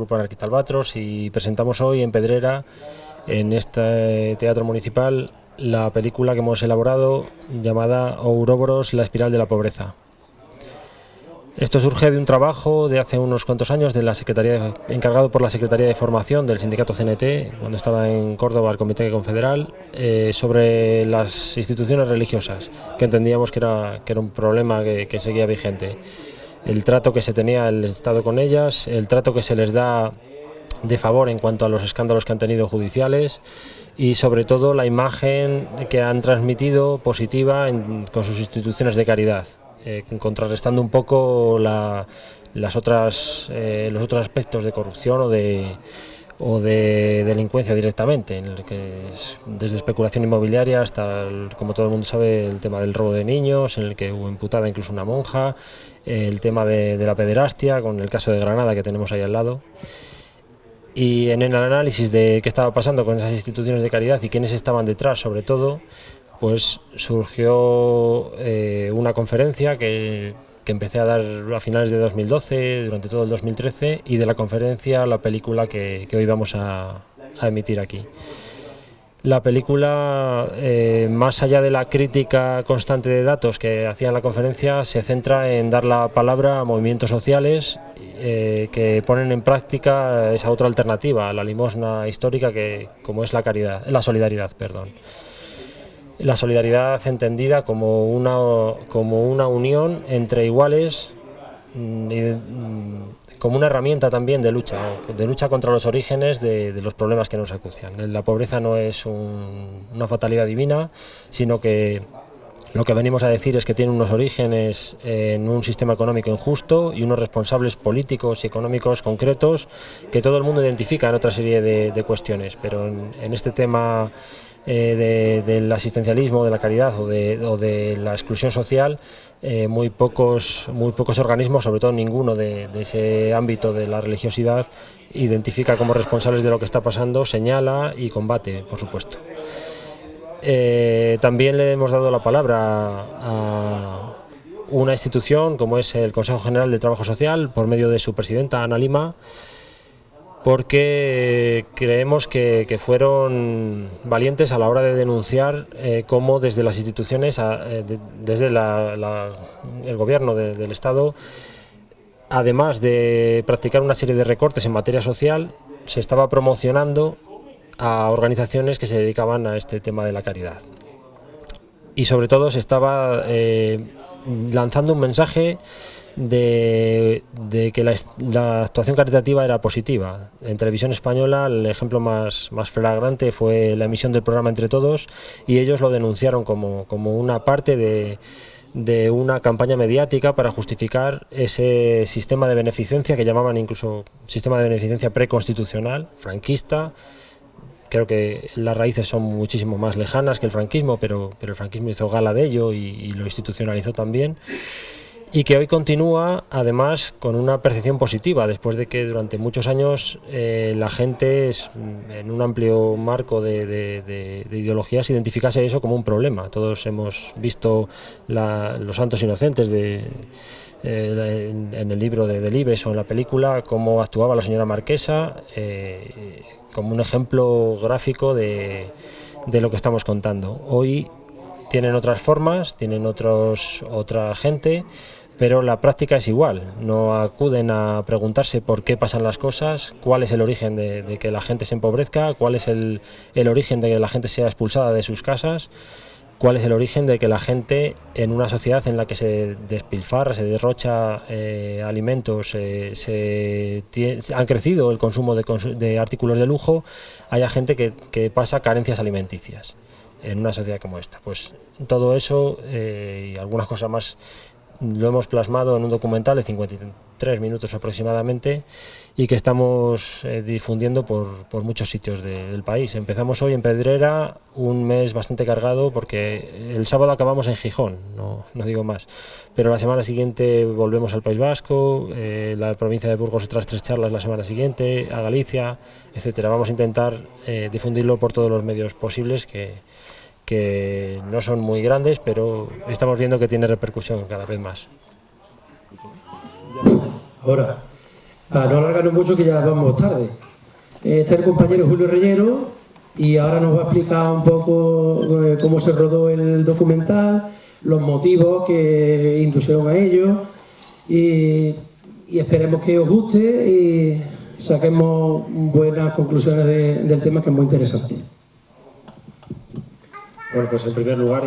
Grupo Anarquista Albatros, y presentamos hoy en Pedrera, en este teatro municipal, la película que hemos elaborado llamada Ouroboros, la espiral de la pobreza. Esto surge de un trabajo de hace unos cuantos años de la encargado por la Secretaría de Formación del sindicato CNT, cuando estaba en Córdoba el Comité Confederal, sobre las instituciones religiosas, que entendíamos que era un problema que seguía vigente. El trato que se tenía el Estado con ellas, el trato que se les da de favor en cuanto a los escándalos que han tenido judiciales y sobre todo la imagen que han transmitido positiva con sus instituciones de caridad. Contrarrestando un poco los otros aspectos de corrupción o de delincuencia directamente, en el que es desde especulación inmobiliaria hasta, como todo el mundo sabe, el tema del robo de niños, en el que hubo imputada incluso una monja, el tema de la pederastia, con el caso de Granada que tenemos ahí al lado. Y en el análisis de qué estaba pasando con esas instituciones de caridad y quiénes estaban detrás, sobre todo, pues surgió una conferencia que empecé a dar a finales de 2012, durante todo el 2013, y de la conferencia la película que hoy vamos a emitir aquí. La película, más allá de la crítica constante de datos que hacía en la conferencia, se centra en dar la palabra a movimientos sociales que ponen en práctica esa otra alternativa, la limosna histórica, como es la solidaridad. La solidaridad entendida como una unión entre iguales, como una herramienta también de lucha contra los orígenes de los problemas que nos acucian. La pobreza no es una fatalidad divina, sino que lo que venimos a decir es que tiene unos orígenes en un sistema económico injusto y unos responsables políticos y económicos concretos que todo el mundo identifica en otra serie de cuestiones, pero en este tema del asistencialismo, de la caridad o de la exclusión social, muy pocos organismos, sobre todo ninguno de ese ámbito de la religiosidad, identifica como responsables de lo que está pasando, señala y combate, por supuesto. También le hemos dado la palabra a una institución como es el Consejo General de Trabajo Social, por medio de su presidenta Ana Lima, porque creemos que fueron valientes a la hora de denunciar cómo desde las instituciones, desde el gobierno del Estado, además de practicar una serie de recortes en materia social, se estaba promocionando a organizaciones que se dedicaban a este tema de la caridad. Y sobre todo se estaba lanzando un mensaje de que la actuación caritativa era positiva. En Televisión Española el ejemplo más flagrante fue la emisión del programa Entre Todos, y ellos lo denunciaron como una parte de una campaña mediática para justificar ese sistema de beneficencia que llamaban incluso sistema de beneficencia preconstitucional, franquista. Creo que las raíces son muchísimo más lejanas que el franquismo, pero el franquismo hizo gala de ello y lo institucionalizó también. Y que hoy continúa, además, con una percepción positiva, después de que durante muchos años la gente, en un amplio marco de ideologías, identificase eso como un problema. Todos hemos visto Los Santos Inocentes en el libro de Delibes o en la película, cómo actuaba la señora Marquesa, como un ejemplo gráfico de lo que estamos contando. Hoy tienen otras formas, tienen otra gente, pero la práctica es igual. No acuden a preguntarse por qué pasan las cosas, cuál es el origen de que la gente se empobrezca, cuál es el origen de que la gente sea expulsada de sus casas, cuál es el origen de que la gente, en una sociedad en la que se despilfarra, se derrocha alimentos, han crecido el consumo de artículos de lujo, haya gente que pasa carencias alimenticias en una sociedad como esta. Pues todo eso y algunas cosas más lo hemos plasmado en un documental de 53 minutos aproximadamente y que estamos difundiendo por muchos sitios del país. Empezamos hoy en Pedrera, un mes bastante cargado porque el sábado acabamos en Gijón, no digo más, pero la semana siguiente volvemos al País Vasco, la provincia de Burgos otras 3 charlas la semana siguiente, a Galicia, etcétera. Vamos a intentar difundirlo por todos los medios posibles que no son muy grandes, pero estamos viendo que tiene repercusión cada vez más. Ahora, Para no alargarnos mucho, que ya vamos tarde. Este es el compañero Julio Reyero y ahora nos va a explicar un poco cómo se rodó el documental, los motivos que inducieron a ello y esperemos que os guste y saquemos buenas conclusiones del tema, que es muy interesante. Bueno, pues en primer lugar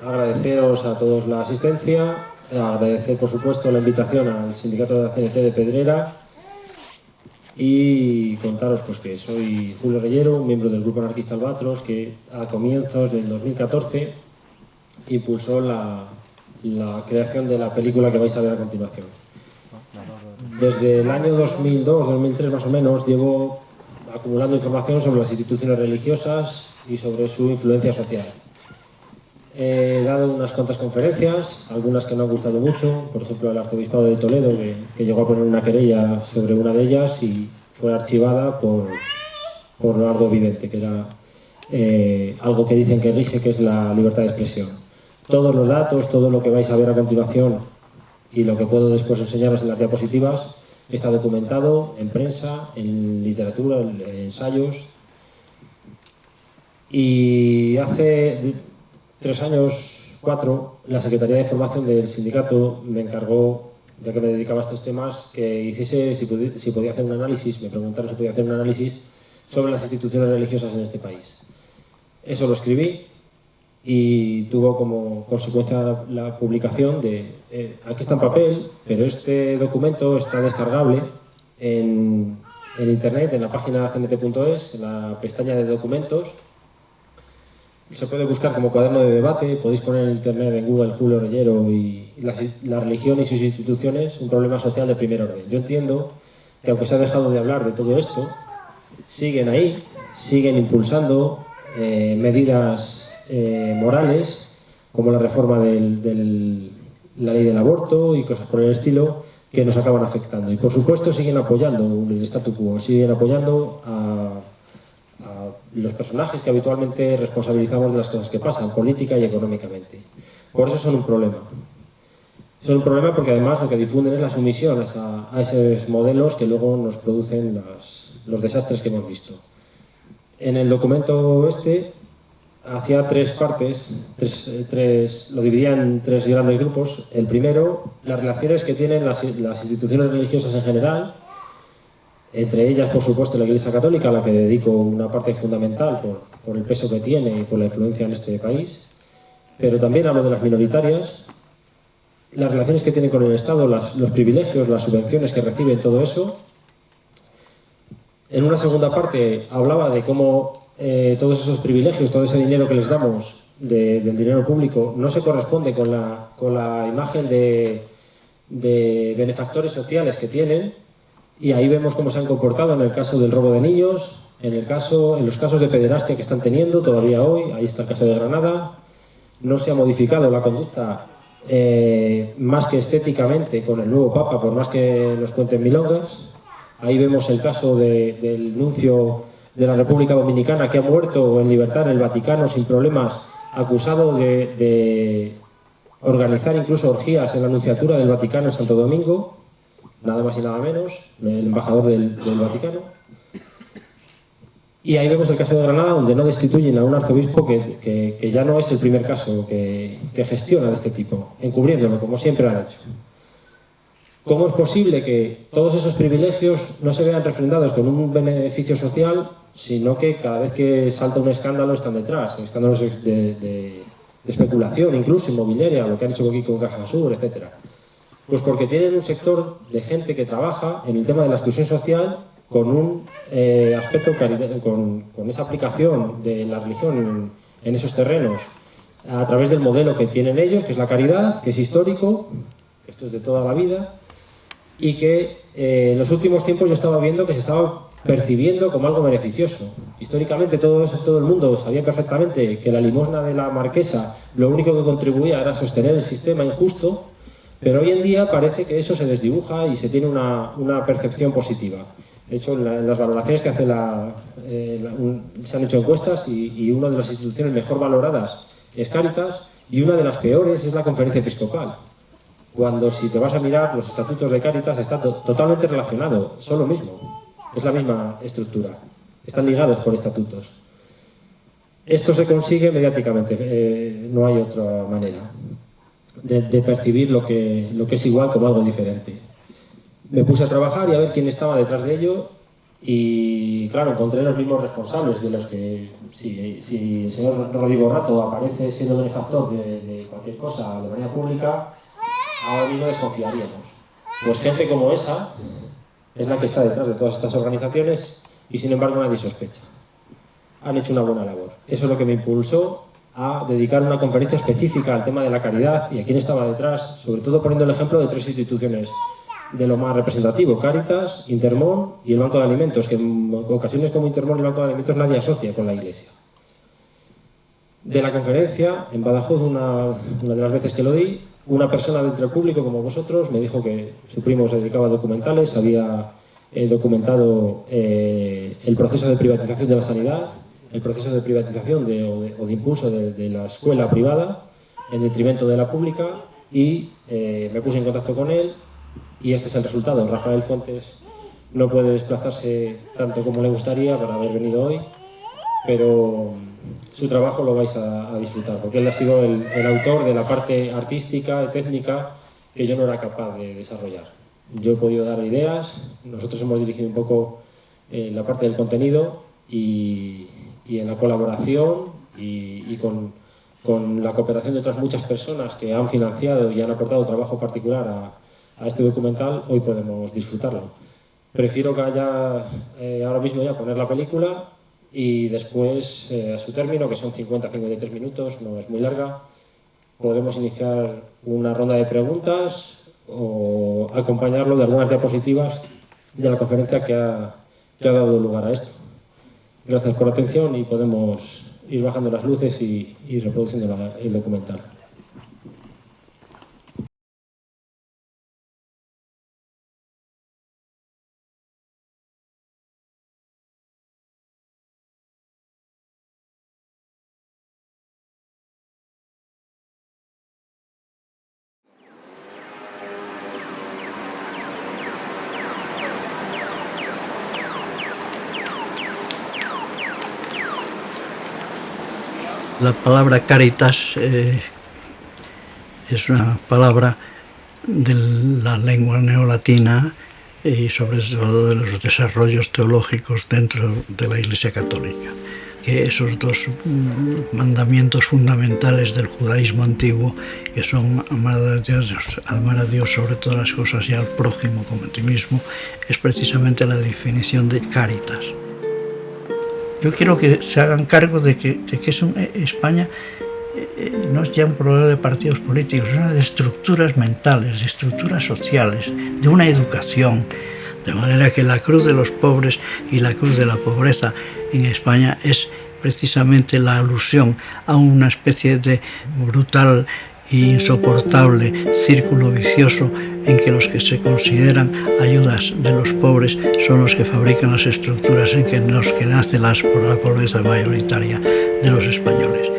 agradeceros a todos la asistencia, agradecer por supuesto la invitación al sindicato de la CNT de Pedrera y contaros pues que soy Julio Reyero, miembro del grupo anarquista Albatros, que a comienzos del 2014 impulsó la creación de la película que vais a ver a continuación. Desde el año 2002-2003 más o menos llevo acumulando información sobre las instituciones religiosas y sobre su influencia social. He dado unas cuantas conferencias, algunas que no han gustado mucho, por ejemplo el arzobispado de Toledo, que llegó a poner una querella sobre una de ellas y fue archivada por algo evidente, que era algo que dicen que rige, que es la libertad de expresión. Todos los datos, todo lo que vais a ver a continuación y lo que puedo después enseñaros en las diapositivas está documentado en prensa, en literatura, en ensayos. Y hace 3 años, 4, la Secretaría de Formación del sindicato me encargó, ya que me dedicaba a estos temas, que hiciese, si podía hacer un análisis, me preguntaron si podía hacer un análisis sobre las instituciones religiosas en este país. Eso lo escribí y tuvo como consecuencia la publicación de... aquí está en papel, pero este documento está descargable en internet, en la página cnt.es, en la pestaña de documentos. Se puede buscar como cuaderno de debate, podéis poner en internet, en Google, Julio Reyero y la religión y sus instituciones, un problema social de primer orden. Yo entiendo que aunque se ha dejado de hablar de todo esto, siguen ahí, siguen impulsando medidas morales, como la reforma de la ley del aborto y cosas por el estilo, que nos acaban afectando. Y por supuesto siguen apoyando el statu quo, siguen apoyando a los personajes que habitualmente responsabilizamos de las cosas que pasan, política y económicamente. Por eso son un problema. Son un problema porque además lo que difunden es la sumisión a esos modelos que luego nos producen los desastres que hemos visto. En el documento hacía 3 partes, lo dividía en 3 grandes grupos. El primero, las relaciones que tienen las instituciones religiosas en general, entre ellas, por supuesto, la Iglesia Católica, a la que dedico una parte fundamental por el peso que tiene y por la influencia en este país, pero también hablo de las minoritarias, las relaciones que tienen con el Estado, los privilegios, las subvenciones que reciben, todo eso. En una segunda parte hablaba de cómo todos esos privilegios, todo ese dinero que les damos del dinero público no se corresponde con la imagen de benefactores sociales que tienen. Y ahí vemos cómo se han comportado en el caso del robo de niños, en los casos de pederastia que están teniendo todavía hoy. Ahí está el caso de Granada. No se ha modificado la conducta más que estéticamente con el nuevo Papa, por más que nos cuenten milongas. Ahí vemos el caso del nuncio de la República Dominicana, que ha muerto en libertad en el Vaticano sin problemas, acusado de organizar incluso orgías en la nunciatura del Vaticano en Santo Domingo. Nada más y nada menos, el embajador del Vaticano. Y ahí vemos el caso de Granada, donde no destituyen a un arzobispo que ya no es el primer caso que gestiona de este tipo, encubriéndolo, como siempre han hecho. ¿Cómo es posible que todos esos privilegios no se vean refrendados con un beneficio social, sino que cada vez que salta un escándalo están detrás? Escándalos de especulación, incluso inmobiliaria, lo que han hecho aquí con Caja Sur, etcétera. Pues porque tienen un sector de gente que trabaja en el tema de la exclusión social con un aspecto, con esa aplicación de la religión en esos terrenos a través del modelo que tienen ellos, que es la caridad, que es histórico, esto es de toda la vida, y que en los últimos tiempos yo estaba viendo que se estaba percibiendo como algo beneficioso. Históricamente todo el mundo sabía perfectamente que la limosna de la marquesa lo único que contribuía era sostener el sistema injusto. Pero hoy en día parece que eso se desdibuja y se tiene una percepción positiva. De hecho, en las valoraciones que hace se han hecho encuestas y una de las instituciones mejor valoradas es Cáritas y una de las peores es la Conferencia Episcopal. cuando si te vas a mirar los estatutos de Cáritas está totalmente relacionado, son lo mismo, es la misma estructura, están ligados por estatutos. Esto se consigue mediáticamente, no hay otra manera de percibir lo que es igual como algo diferente. Me puse a trabajar y a ver quién estaba detrás de ello y, claro, encontré los mismos responsables de los que, si el señor Rodrigo Rato aparece siendo benefactor de cualquier cosa de manera pública, ahora mismo desconfiaríamos. Pues gente como esa es la que está detrás de todas estas organizaciones y, sin embargo, nadie sospecha. Han hecho una buena labor. Eso es lo que me impulsó a dedicar una conferencia específica al tema de la caridad y a quién estaba detrás, sobre todo poniendo el ejemplo de 3 instituciones de lo más representativo: Cáritas, Intermón y el Banco de Alimentos, que en ocasiones como Intermón y el Banco de Alimentos nadie asocia con la Iglesia. De la conferencia, en Badajoz, una de las veces que lo di, una persona dentro del público como vosotros me dijo que su primo se dedicaba a documentales, había documentado el proceso de privatización de la sanidad, el proceso de privatización o de impulso de la escuela privada en detrimento de la pública, y me puse en contacto con él y este es el resultado. Rafael Fuentes no puede desplazarse tanto como le gustaría para haber venido hoy, pero su trabajo lo vais a disfrutar, porque él ha sido el autor de la parte artística y técnica que yo no era capaz de desarrollar. Yo he podido dar ideas, nosotros hemos dirigido un poco la parte del contenido y en la colaboración y con la cooperación de otras muchas personas que han financiado y han aportado trabajo particular a este documental, hoy podemos disfrutarlo. Prefiero que haya ahora mismo ya poner la película y después, a su término, que son 50-53 minutos, no es muy larga, podemos iniciar una ronda de preguntas o acompañarlo de algunas diapositivas de la conferencia que ha dado lugar a esto. Gracias por la atención y podemos ir bajando las luces y reproduciendo el documental. La palabra Cáritas es una palabra de la lengua neolatina y sobre todo de los desarrollos teológicos dentro de la Iglesia Católica. Que esos dos mandamientos fundamentales del judaísmo antiguo, que son amar a Dios sobre todas las cosas y al prójimo como a ti mismo, es precisamente la definición de Cáritas. Yo quiero que se hagan cargo de que España no es ya un problema de partidos políticos, es una de estructuras mentales, de estructuras sociales, de una educación. De manera que la cruz de los pobres y la cruz de la pobreza en España es precisamente la alusión a una especie de brutal e insoportable círculo vicioso en que los que se consideran ayudas de los pobres son los que fabrican las estructuras en los que nace la pobreza mayoritaria de los españoles.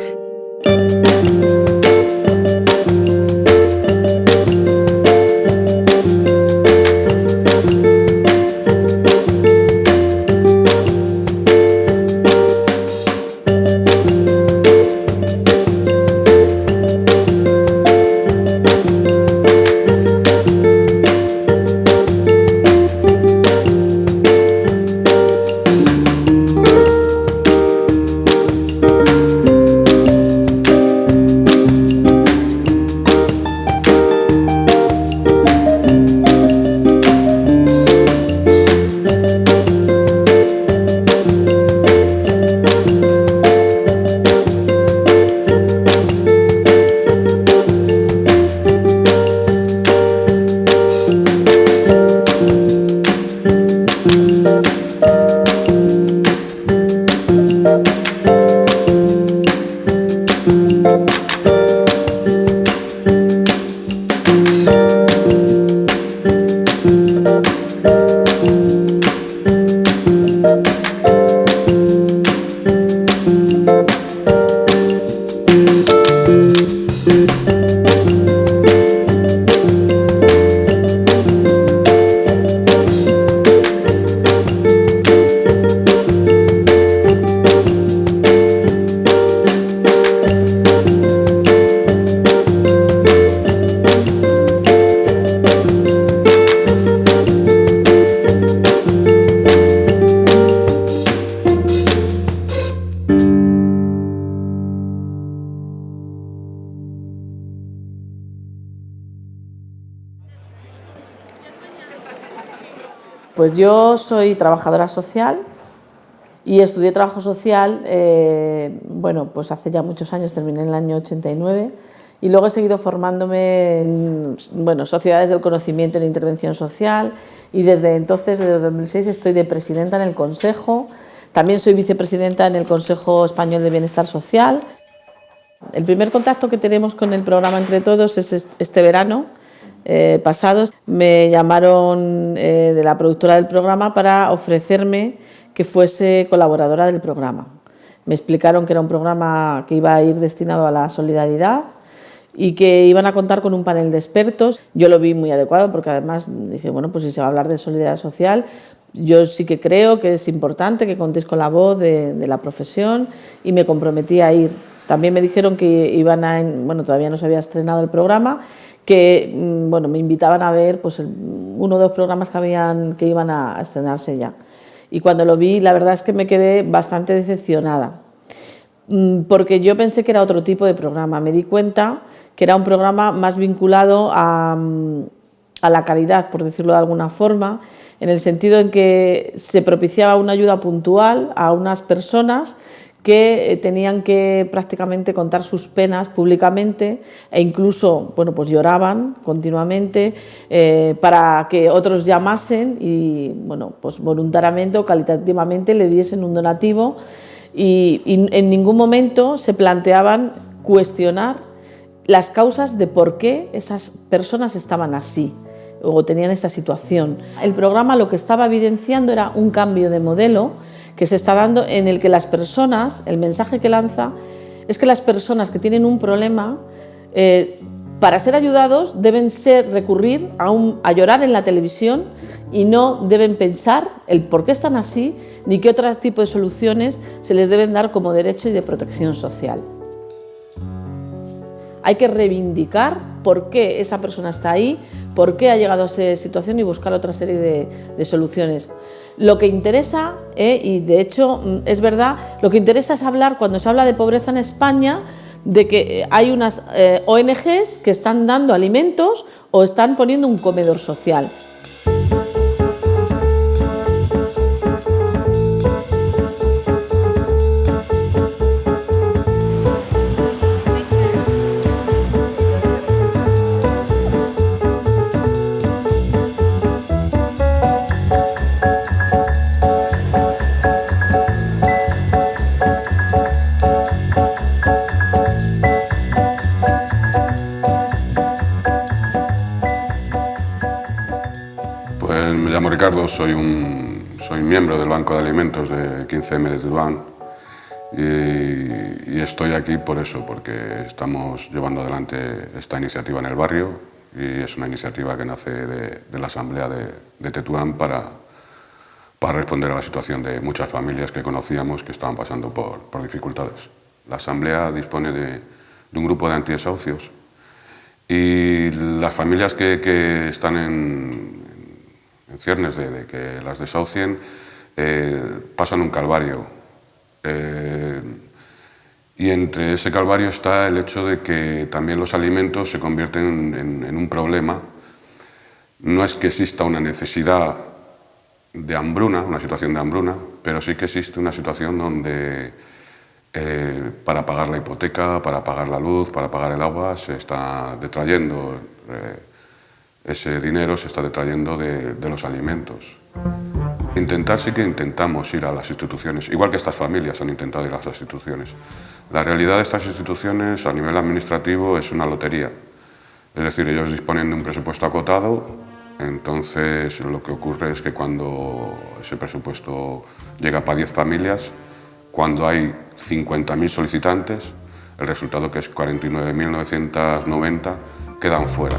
Pues yo soy trabajadora social y estudié trabajo social, bueno, pues hace ya muchos años, terminé en el año 89, y luego he seguido formándome en, bueno, sociedades del conocimiento en intervención social, y desde entonces, desde 2006, estoy de presidenta en el Consejo. También soy vicepresidenta en el Consejo Español de Bienestar Social. El primer contacto que tenemos con el programa Entre Todos es este verano pasado. Me llamaron de la productora del programa para ofrecerme que fuese colaboradora del programa. Me explicaron que era un programa que iba a ir destinado a la solidaridad y que iban a contar con un panel de expertos. Yo lo vi muy adecuado porque además dije, bueno, pues si se va a hablar de solidaridad social, yo sí que creo que es importante que contéis con la voz de la profesión, y me comprometí a ir. También me dijeron que iban a, bueno, todavía no se había estrenado el programa, que bueno, me invitaban a ver pues, uno o dos programas que iban a estrenarse ya. Y cuando lo vi, la verdad es que me quedé bastante decepcionada, porque yo pensé que era otro tipo de programa. Me di cuenta que era un programa más vinculado a la caridad, por decirlo de alguna forma, en el sentido en que se propiciaba una ayuda puntual a unas personas que tenían que prácticamente contar sus penas públicamente, e incluso, bueno, pues lloraban continuamente para que otros llamasen y, bueno, pues voluntariamente o calitativamente le diesen un donativo, y en ningún momento se planteaban cuestionar las causas de por qué esas personas estaban así o tenían esa situación. El programa lo que estaba evidenciando era un cambio de modelo que se está dando, en el que las personas, el mensaje que lanza es que las personas que tienen un problema, para ser ayudados deben recurrir a llorar en la televisión, y no deben pensar el por qué están así ni qué otro tipo de soluciones se les deben dar como derecho y de protección social. Hay que reivindicar por qué esa persona está ahí, por qué ha llegado a esa situación, y buscar otra serie de soluciones. Lo que interesa, y de hecho es verdad, lo que interesa es hablar, cuando se habla de pobreza en España, de que hay unas ONGs que están dando alimentos o están poniendo un comedor social. Me llamo Ricardo, soy miembro del Banco de Alimentos de 15M de Durban, y estoy aquí por eso, porque estamos llevando adelante esta iniciativa en el barrio, y es una iniciativa que nace de la Asamblea de Tetuán para responder a la situación de muchas familias que conocíamos que estaban pasando por dificultades. La Asamblea dispone de un grupo de antidesahucios, y las familias que están en ciernes de que las desahucien pasan un calvario, y entre ese calvario está el hecho de que también los alimentos se convierten en un problema. No es que exista una necesidad de hambruna, una situación de hambruna, pero sí que existe una situación donde para pagar la hipoteca, para pagar la luz, para pagar el agua, se está detrayendo ese dinero, se está detrayendo de los alimentos. Intentar, sí que intentamos ir a las instituciones, igual que estas familias han intentado ir a las instituciones. La realidad de estas instituciones a nivel administrativo es una lotería. Es decir, ellos disponen de un presupuesto acotado, entonces lo que ocurre es que cuando ese presupuesto llega para 10 familias, cuando hay 50.000 solicitantes, el resultado, que es 49.990, quedan fuera.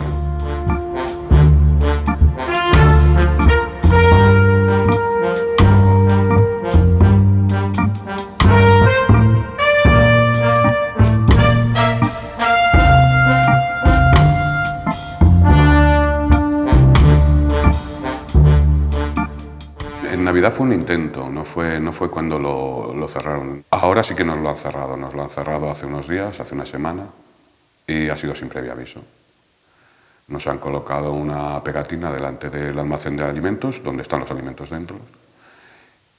En Navidad fue un intento, no fue cuando lo cerraron. Ahora sí que nos lo han cerrado hace unos días, hace una semana, y ha sido sin previo aviso. Nos han colocado una pegatina delante del almacén de alimentos, donde están los alimentos dentro,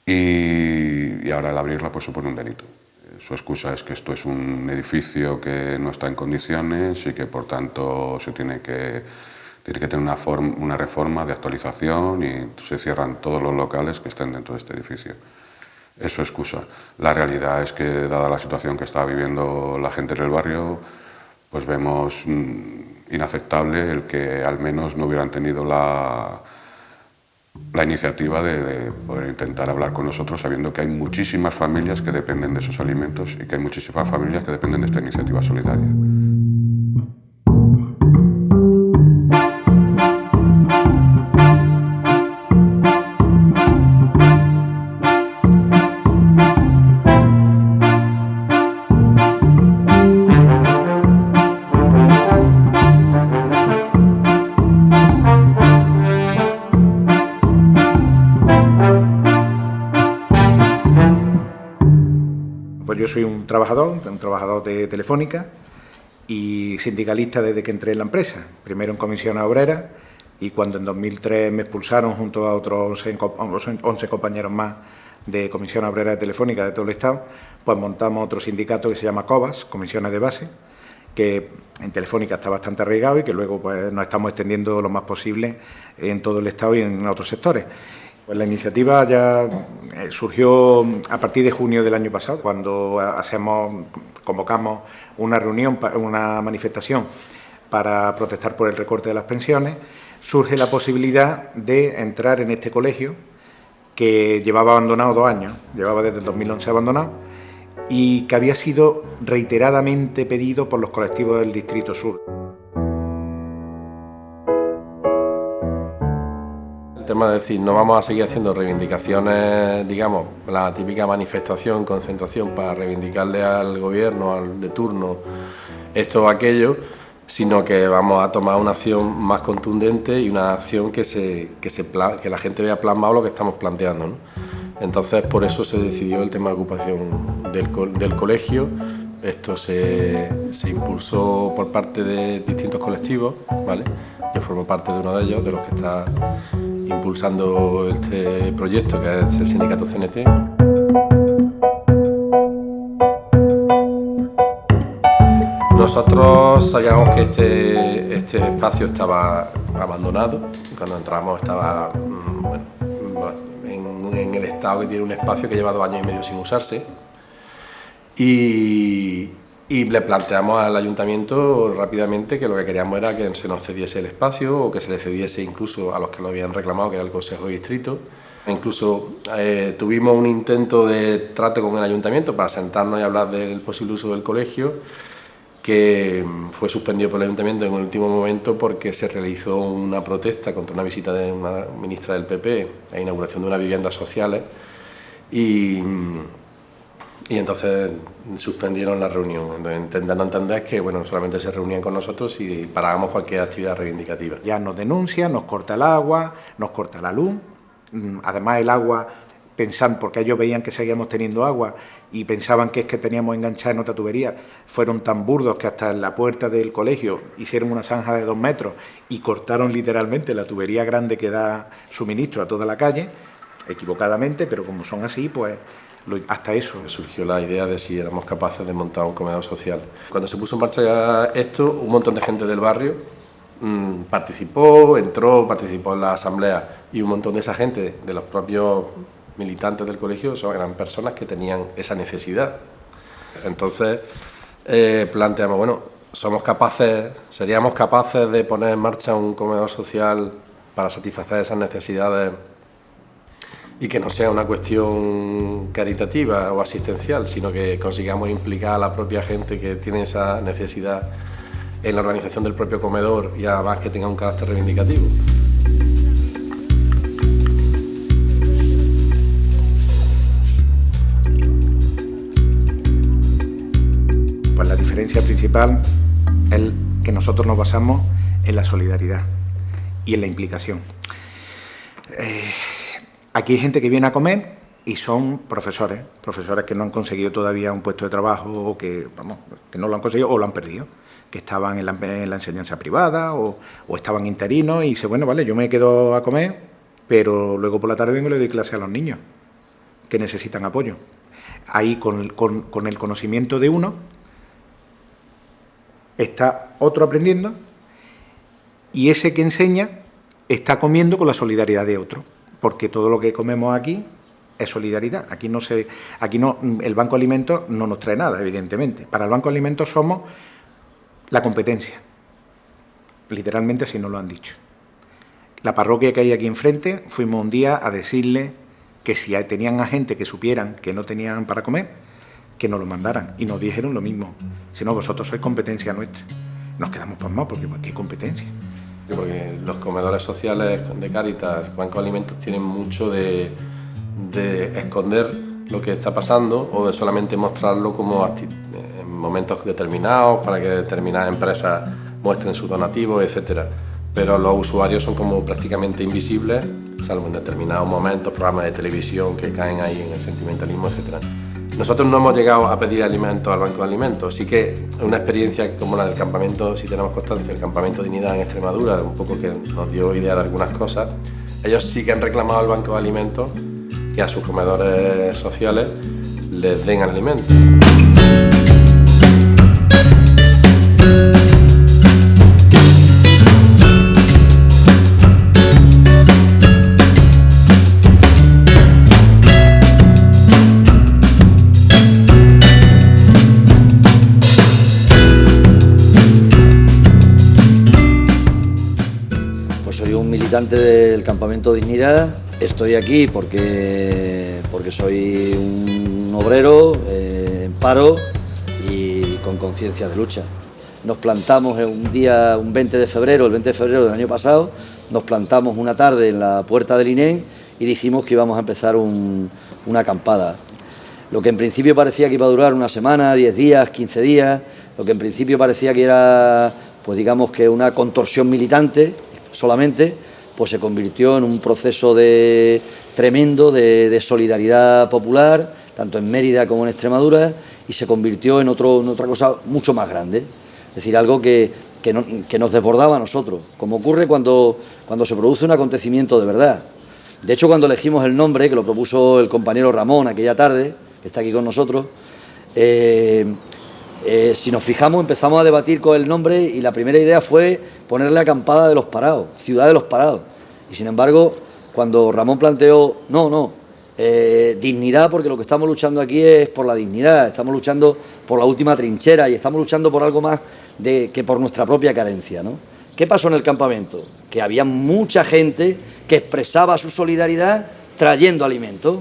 y ahora el abrirla pues supone un delito. Su excusa es que esto es un edificio que no está en condiciones y que por tanto se tiene que tener una reforma de actualización y se cierran todos los locales que estén dentro de este edificio. Es su excusa. La realidad es que, dada la situación que está viviendo la gente en el barrio, pues vemos inaceptable el que al menos no hubieran tenido la iniciativa de poder intentar hablar con nosotros, sabiendo que hay muchísimas familias que dependen de esos alimentos y que hay muchísimas familias que dependen de esta iniciativa solidaria. Pues yo soy un trabajador de Telefónica y sindicalista desde que entré en la empresa. Primero en comisiones obreras y cuando en 2003 me expulsaron junto a otros 11 compañeros más de comisiones obreras de Telefónica de todo el Estado, pues montamos otro sindicato que se llama COBAS, Comisiones de Base, que en Telefónica está bastante arraigado y que luego pues nos estamos extendiendo lo más posible en todo el Estado y en otros sectores. Pues la iniciativa ya surgió a partir de junio del año pasado, cuando convocamos una reunión, una manifestación para protestar por el recorte de las pensiones. Surge la posibilidad de entrar en este colegio que llevaba abandonado 2 años, llevaba desde el 2011 abandonado y que había sido reiteradamente pedido por los colectivos del Distrito Sur. El tema es decir, no vamos a seguir haciendo reivindicaciones, digamos, la típica manifestación, concentración para reivindicarle al gobierno, al de turno, esto o aquello, sino que vamos a tomar una acción más contundente y una acción que la gente vea plasmado lo que estamos planteando, ¿no? Entonces, por eso se decidió el tema de ocupación del colegio. Esto se impulsó por parte de distintos colectivos, ¿vale? Yo formo parte de uno de ellos, de los que está impulsando este proyecto, que es el sindicato CNT. Nosotros sabíamos que este espacio estaba abandonado. Cuando entramos estaba en el estado que tiene un espacio que lleva 2 años y medio sin usarse. Y le planteamos al ayuntamiento rápidamente que lo que queríamos era que se nos cediese el espacio o que se le cediese incluso a los que lo habían reclamado, que era el Consejo de Distrito. Incluso tuvimos un intento de trato con el ayuntamiento para sentarnos y hablar del posible uso del colegio, que fue suspendido por el ayuntamiento en el último momento porque se realizó una protesta contra una visita de una ministra del PP a inauguración de unas viviendas sociales y entonces suspendieron la reunión, intentando entender que bueno, solamente se reunían con nosotros y parábamos cualquier actividad reivindicativa. Ya nos denuncian, nos corta el agua, nos corta la luz, además el agua, porque ellos veían que seguíamos teniendo agua y pensaban que es que teníamos enganchada en otra tubería, fueron tan burdos que hasta en la puerta del colegio hicieron una zanja de 2 metros y cortaron literalmente la tubería grande que da suministro a toda la calle, equivocadamente, pero como son así, pues hasta eso. Surgió la idea de si éramos capaces de montar un comedor social. Cuando se puso en marcha esto, un montón de gente del barrio participó en la asamblea y un montón de esa gente, de los propios militantes del colegio, eran personas que tenían esa necesidad. Entonces planteamos, bueno, seríamos capaces de poner en marcha un comedor social para satisfacer esas necesidades y que no sea una cuestión caritativa o asistencial, sino que consigamos implicar a la propia gente que tiene esa necesidad en la organización del propio comedor y además que tenga un carácter reivindicativo. Pues la diferencia principal es que nosotros nos basamos en la solidaridad y en la implicación. Aquí hay gente que viene a comer y son profesores que no han conseguido todavía un puesto de trabajo o que no lo han conseguido o lo han perdido, que estaban en la enseñanza privada o estaban interinos y dice, bueno, vale, yo me quedo a comer, pero luego por la tarde vengo y le doy clase a los niños que necesitan apoyo. Ahí con el conocimiento de uno está otro aprendiendo y ese que enseña está comiendo con la solidaridad de otro, porque todo lo que comemos aquí es solidaridad. Aquí no, el Banco de Alimentos no nos trae nada, evidentemente. Para el Banco de Alimentos somos la competencia. Literalmente así nos lo han dicho. La parroquia que hay aquí enfrente, fuimos un día a decirle que si tenían a gente que supieran que no tenían para comer, que nos lo mandaran. Y nos dijeron lo mismo. Si no, vosotros sois competencia nuestra. Nos quedamos pasmados porque ¿qué competencia? Porque los comedores sociales de Cáritas, el Banco de Alimentos, tienen mucho de esconder lo que está pasando o de solamente mostrarlo como en momentos determinados para que determinadas empresas muestren sus donativos, etcétera. Pero los usuarios son como prácticamente invisibles, salvo en determinados momentos, programas de televisión que caen ahí en el sentimentalismo, etcétera. Nosotros no hemos llegado a pedir alimentos al Banco de Alimentos, sí que una experiencia como la del campamento, si tenemos constancia, el campamento Dignidad en Extremadura, un poco que nos dio idea de algunas cosas, ellos sí que han reclamado al Banco de Alimentos que a sus comedores sociales les den alimentos. Del Campamento Dignidad. Estoy aquí porque soy un obrero en paro y con conciencia de lucha. Nos plantamos un 20 de febrero, el 20 de febrero del año pasado, nos plantamos una tarde en la puerta del INEM y dijimos que íbamos a empezar una acampada. Lo que en principio parecía que iba a durar una semana, 10 días, 15 días, lo que en principio parecía que era, pues digamos que una contorsión militante solamente, pues se convirtió en un proceso tremendo de solidaridad popular, tanto en Mérida como en Extremadura, y se convirtió en otra cosa mucho más grande, es decir, algo que nos desbordaba a nosotros, como ocurre cuando se produce un acontecimiento de verdad. De hecho, cuando elegimos el nombre, que lo propuso el compañero Ramón aquella tarde, que está aquí con nosotros, si nos fijamos, empezamos a debatir con el nombre y la primera idea fue ponerle Acampada de los Parados, Ciudad de los Parados. Y sin embargo, cuando Ramón planteó, dignidad, porque lo que estamos luchando aquí es por la dignidad, estamos luchando por la última trinchera y estamos luchando por algo más que por nuestra propia carencia, ¿no? ¿Qué pasó en el campamento? Que había mucha gente que expresaba su solidaridad trayendo alimentos.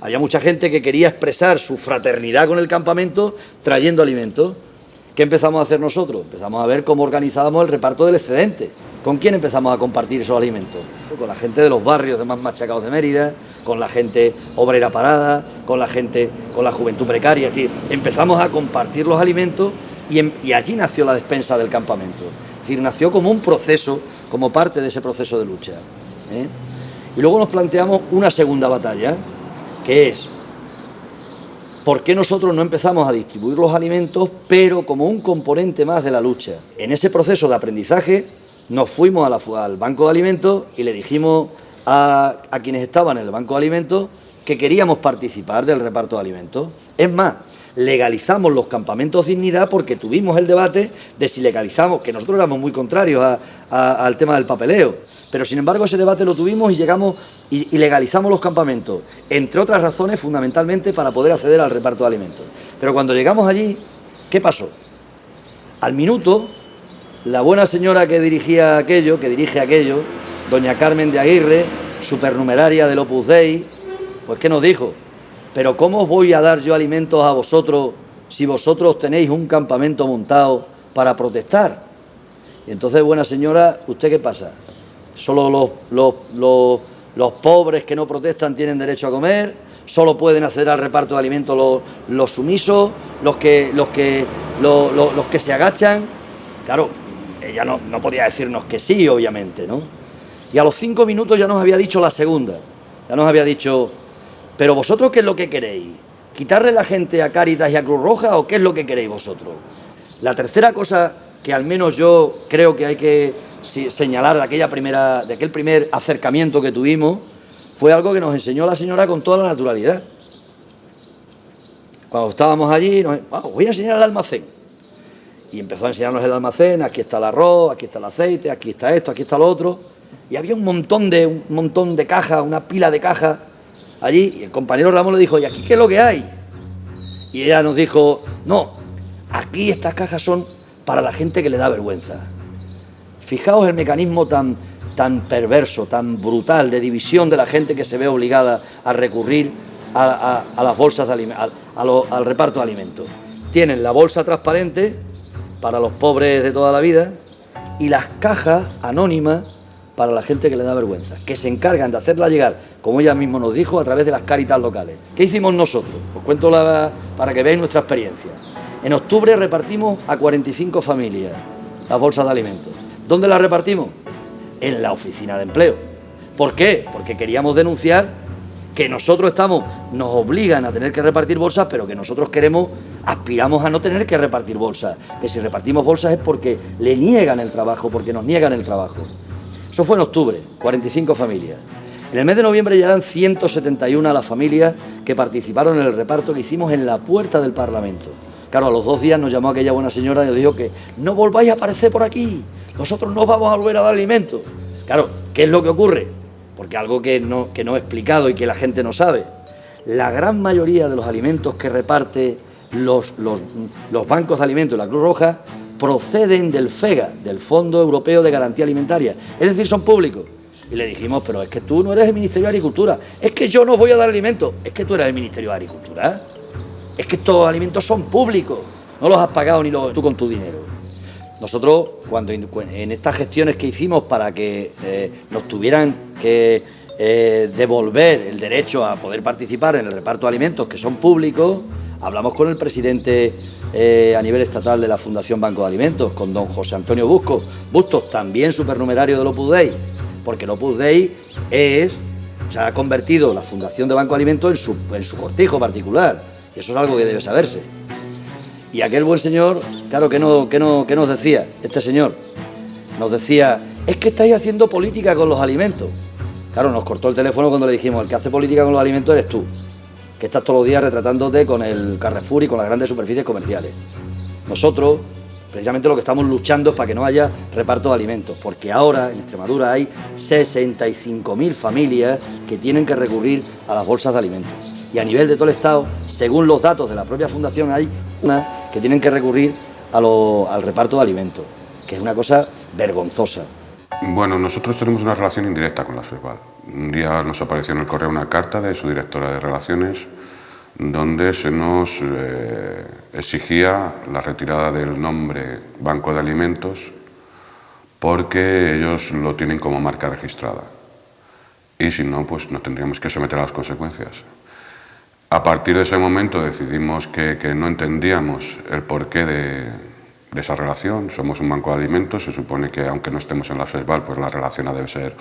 Había mucha gente que quería expresar su fraternidad con el campamento trayendo alimentos. ¿Qué empezamos a hacer nosotros? Empezamos a ver cómo organizábamos el reparto del excedente. ¿Con quién empezamos a compartir esos alimentos? Con la gente de los barrios de más machacados de Mérida, con la gente obrera parada, con la juventud precaria. Es decir, empezamos a compartir los alimentos y allí nació la despensa del campamento. Es decir, nació como un proceso, como parte de ese proceso de lucha. Y luego nos planteamos una segunda batalla, que es, ¿por qué nosotros no empezamos a distribuir los alimentos, pero como un componente más de la lucha? En ese proceso de aprendizaje nos fuimos al Banco de Alimentos y le dijimos a quienes estaban en el Banco de Alimentos que queríamos participar del reparto de alimentos. Es más, legalizamos los campamentos Dignidad porque tuvimos el debate de si legalizamos, que nosotros éramos muy contrarios al tema del papeleo, pero sin embargo ese debate lo tuvimos y llegamos y legalizamos los campamentos, entre otras razones, fundamentalmente para poder acceder al reparto de alimentos. Pero cuando llegamos allí, ¿qué pasó? Al minuto, la buena señora que dirige aquello, doña Carmen de Aguirre, supernumeraria del Opus Dei, pues ¿qué nos dijo? Pero ¿cómo os voy a dar yo alimentos a vosotros si vosotros tenéis un campamento montado para protestar? Y entonces, buena señora, ¿usted qué pasa? ¿Solo los pobres que no protestan tienen derecho a comer? ¿Solo pueden acceder al reparto de alimentos los sumisos, los que se agachan? Claro, ella no podía decirnos que sí, obviamente, ¿no? Y a los 5 minutos ya nos había dicho la segunda. Ya nos había dicho, Pero vosotros, ¿qué es lo que queréis? ¿Quitarle la gente a Cáritas y a Cruz Roja o qué es lo que queréis vosotros? La tercera cosa que al menos yo creo que hay que señalar de aquel primer acercamiento que tuvimos fue algo que nos enseñó la señora con toda la naturalidad. Cuando estábamos allí, os voy a enseñar el almacén. Y empezó a enseñarnos el almacén, aquí está el arroz, aquí está el aceite, aquí está esto, aquí está lo otro. Y había un montón de cajas, una pila de cajas allí. Y el compañero Ramón le dijo, ¿y aquí qué es lo que hay? Y ella nos dijo, no, aquí estas cajas son para la gente que le da vergüenza. Fijaos el mecanismo tan perverso, tan brutal de división de la gente que se ve obligada a recurrir a las bolsas de alimentos, al reparto de alimentos. Tienen la bolsa transparente para los pobres de toda la vida y las cajas anónimas para la gente que le da vergüenza, que se encargan de hacerla llegar, como ella misma nos dijo, a través de las Cáritas locales. ¿Qué hicimos nosotros? Os cuento para que veáis nuestra experiencia. En octubre repartimos a 45 familias las bolsas de alimentos. ¿Dónde las repartimos? En la oficina de empleo. ¿Por qué? Porque queríamos denunciar que nosotros nos obligan a tener que repartir bolsas, pero que nosotros aspiramos a no tener que repartir bolsas. Que si repartimos bolsas es porque le niegan el trabajo, porque nos niegan el trabajo. Eso fue en octubre, 45 familias. En el mes de noviembre ya eran 171 las familias que participaron en el reparto que hicimos en la puerta del Parlamento. Claro, a los 2 días nos llamó aquella buena señora y nos dijo que no volváis a aparecer por aquí, nosotros no vamos a volver a dar alimentos. Claro, ¿qué es lo que ocurre? Porque algo que no he explicado y que la gente no sabe. La gran mayoría de los alimentos que reparte los bancos de alimentos de la Cruz Roja proceden del FEGA, del Fondo Europeo de Garantía Alimentaria. Es decir, son públicos. Y le dijimos, pero es que tú no eres el Ministerio de Agricultura. Es que yo no voy a dar alimentos. Es que tú eres el Ministerio de Agricultura. Es que estos alimentos son públicos. No los has pagado ni tú con tu dinero. Nosotros, cuando en estas gestiones que hicimos para que nos tuvieran que devolver el derecho a poder participar en el reparto de alimentos que son públicos, hablamos con el presidente a nivel estatal de la Fundación Banco de Alimentos, con don José Antonio Bustos, también supernumerario del Opus Dei, porque el Opus Dei se ha convertido la Fundación de Banco de Alimentos en su cortijo particular, y eso es algo que debe saberse. Y aquel buen señor, claro, ¿qué nos decía? Este señor nos decía, es que estáis haciendo política con los alimentos. Claro, nos cortó el teléfono cuando le dijimos, el que hace política con los alimentos eres tú, que estás todos los días retratándote con el Carrefour y con las grandes superficies comerciales. Nosotros, precisamente lo que estamos luchando es para que no haya reparto de alimentos, porque ahora en Extremadura hay 65.000 familias que tienen que recurrir a las bolsas de alimentos. Y a nivel de todo el Estado, según los datos de la propia Fundación, hay una que tienen que recurrir al reparto de alimentos, que es una cosa vergonzosa. Bueno, nosotros tenemos una relación indirecta con la FESVAL. Un día nos apareció en el correo una carta de su directora de Relaciones donde se nos exigía la retirada del nombre Banco de Alimentos porque ellos lo tienen como marca registrada y si no, pues nos tendríamos que someter a las consecuencias. A partir de ese momento decidimos que no entendíamos el porqué de esa relación. Somos un banco de alimentos, se supone que aunque no estemos en la FESVAL, pues la relación debe ser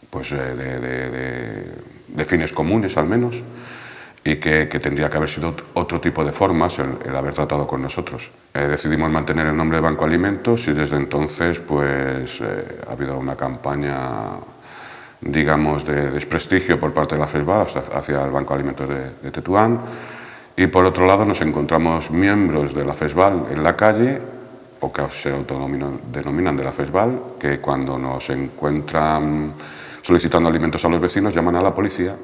pues, de fines comunes al menos, y que tendría que haber sido otro tipo de formas el haber tratado con nosotros. Decidimos mantener el nombre de Banco Alimentos y desde entonces pues, ha habido una campaña, digamos, de desprestigio por parte de la FESVAL hacia el Banco de Alimentos de Tetuán. Y por otro lado nos encontramos miembros de la FESVAL en la calle, o que se autodenominan de la FESVAL, que cuando nos encuentran solicitando alimentos a los vecinos llaman a la policía.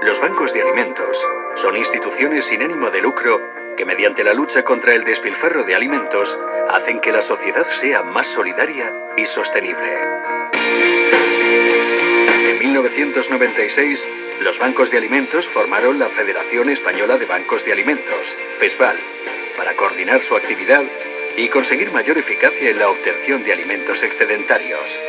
Los bancos de alimentos son instituciones sin ánimo de lucro que mediante la lucha contra el despilfarro de alimentos hacen que la sociedad sea más solidaria y sostenible. En 1996, los bancos de alimentos formaron la Federación Española de Bancos de Alimentos, FESVAL, para coordinar su actividad y conseguir mayor eficacia en la obtención de alimentos excedentarios.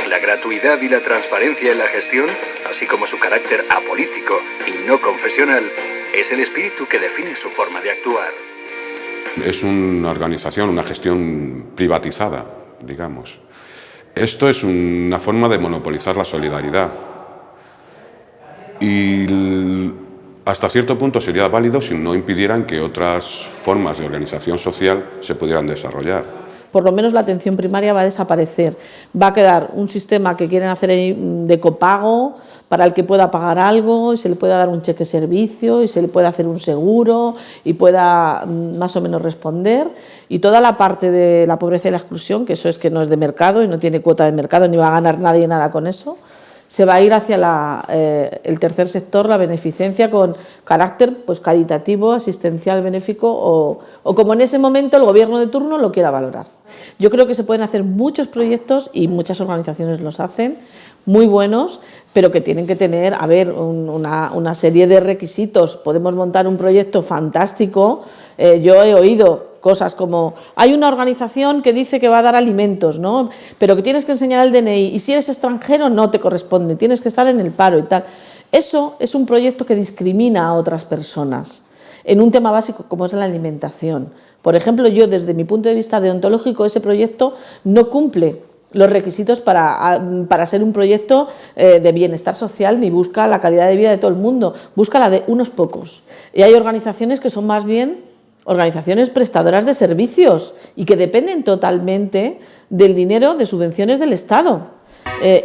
La gratuidad y la transparencia en la gestión, así como su carácter apolítico y no confesional, es el espíritu que define su forma de actuar. Es una organización, una gestión privatizada, digamos. Esto es una forma de monopolizar la solidaridad. Y hasta cierto punto sería válido si no impidieran que otras formas de organización social se pudieran desarrollar. Por lo menos la atención primaria va a desaparecer. Va a quedar un sistema que quieren hacer de copago para el que pueda pagar algo y se le pueda dar un cheque servicio y se le pueda hacer un seguro y pueda más o menos responder. Y toda la parte de la pobreza y la exclusión, que eso es que no es de mercado y no tiene cuota de mercado ni va a ganar nadie nada con eso, se va a ir hacia el tercer sector, la beneficencia, con carácter pues caritativo, asistencial, benéfico o como en ese momento el gobierno de turno lo quiera valorar. Yo creo que se pueden hacer muchos proyectos y muchas organizaciones los hacen, muy buenos, pero que tienen que tener, una serie de requisitos. Podemos montar un proyecto fantástico. Yo he oído cosas como, hay una organización que dice que va a dar alimentos, ¿no? Pero que tienes que enseñar el DNI y si eres extranjero no te corresponde, tienes que estar en el paro y tal. Eso es un proyecto que discrimina a otras personas en un tema básico como es la alimentación. Por ejemplo, yo desde mi punto de vista deontológico ese proyecto no cumple los requisitos para ser un proyecto de bienestar social ni busca la calidad de vida de todo el mundo, busca la de unos pocos. Y hay organizaciones que son más bien organizaciones prestadoras de servicios y que dependen totalmente del dinero de subvenciones del Estado.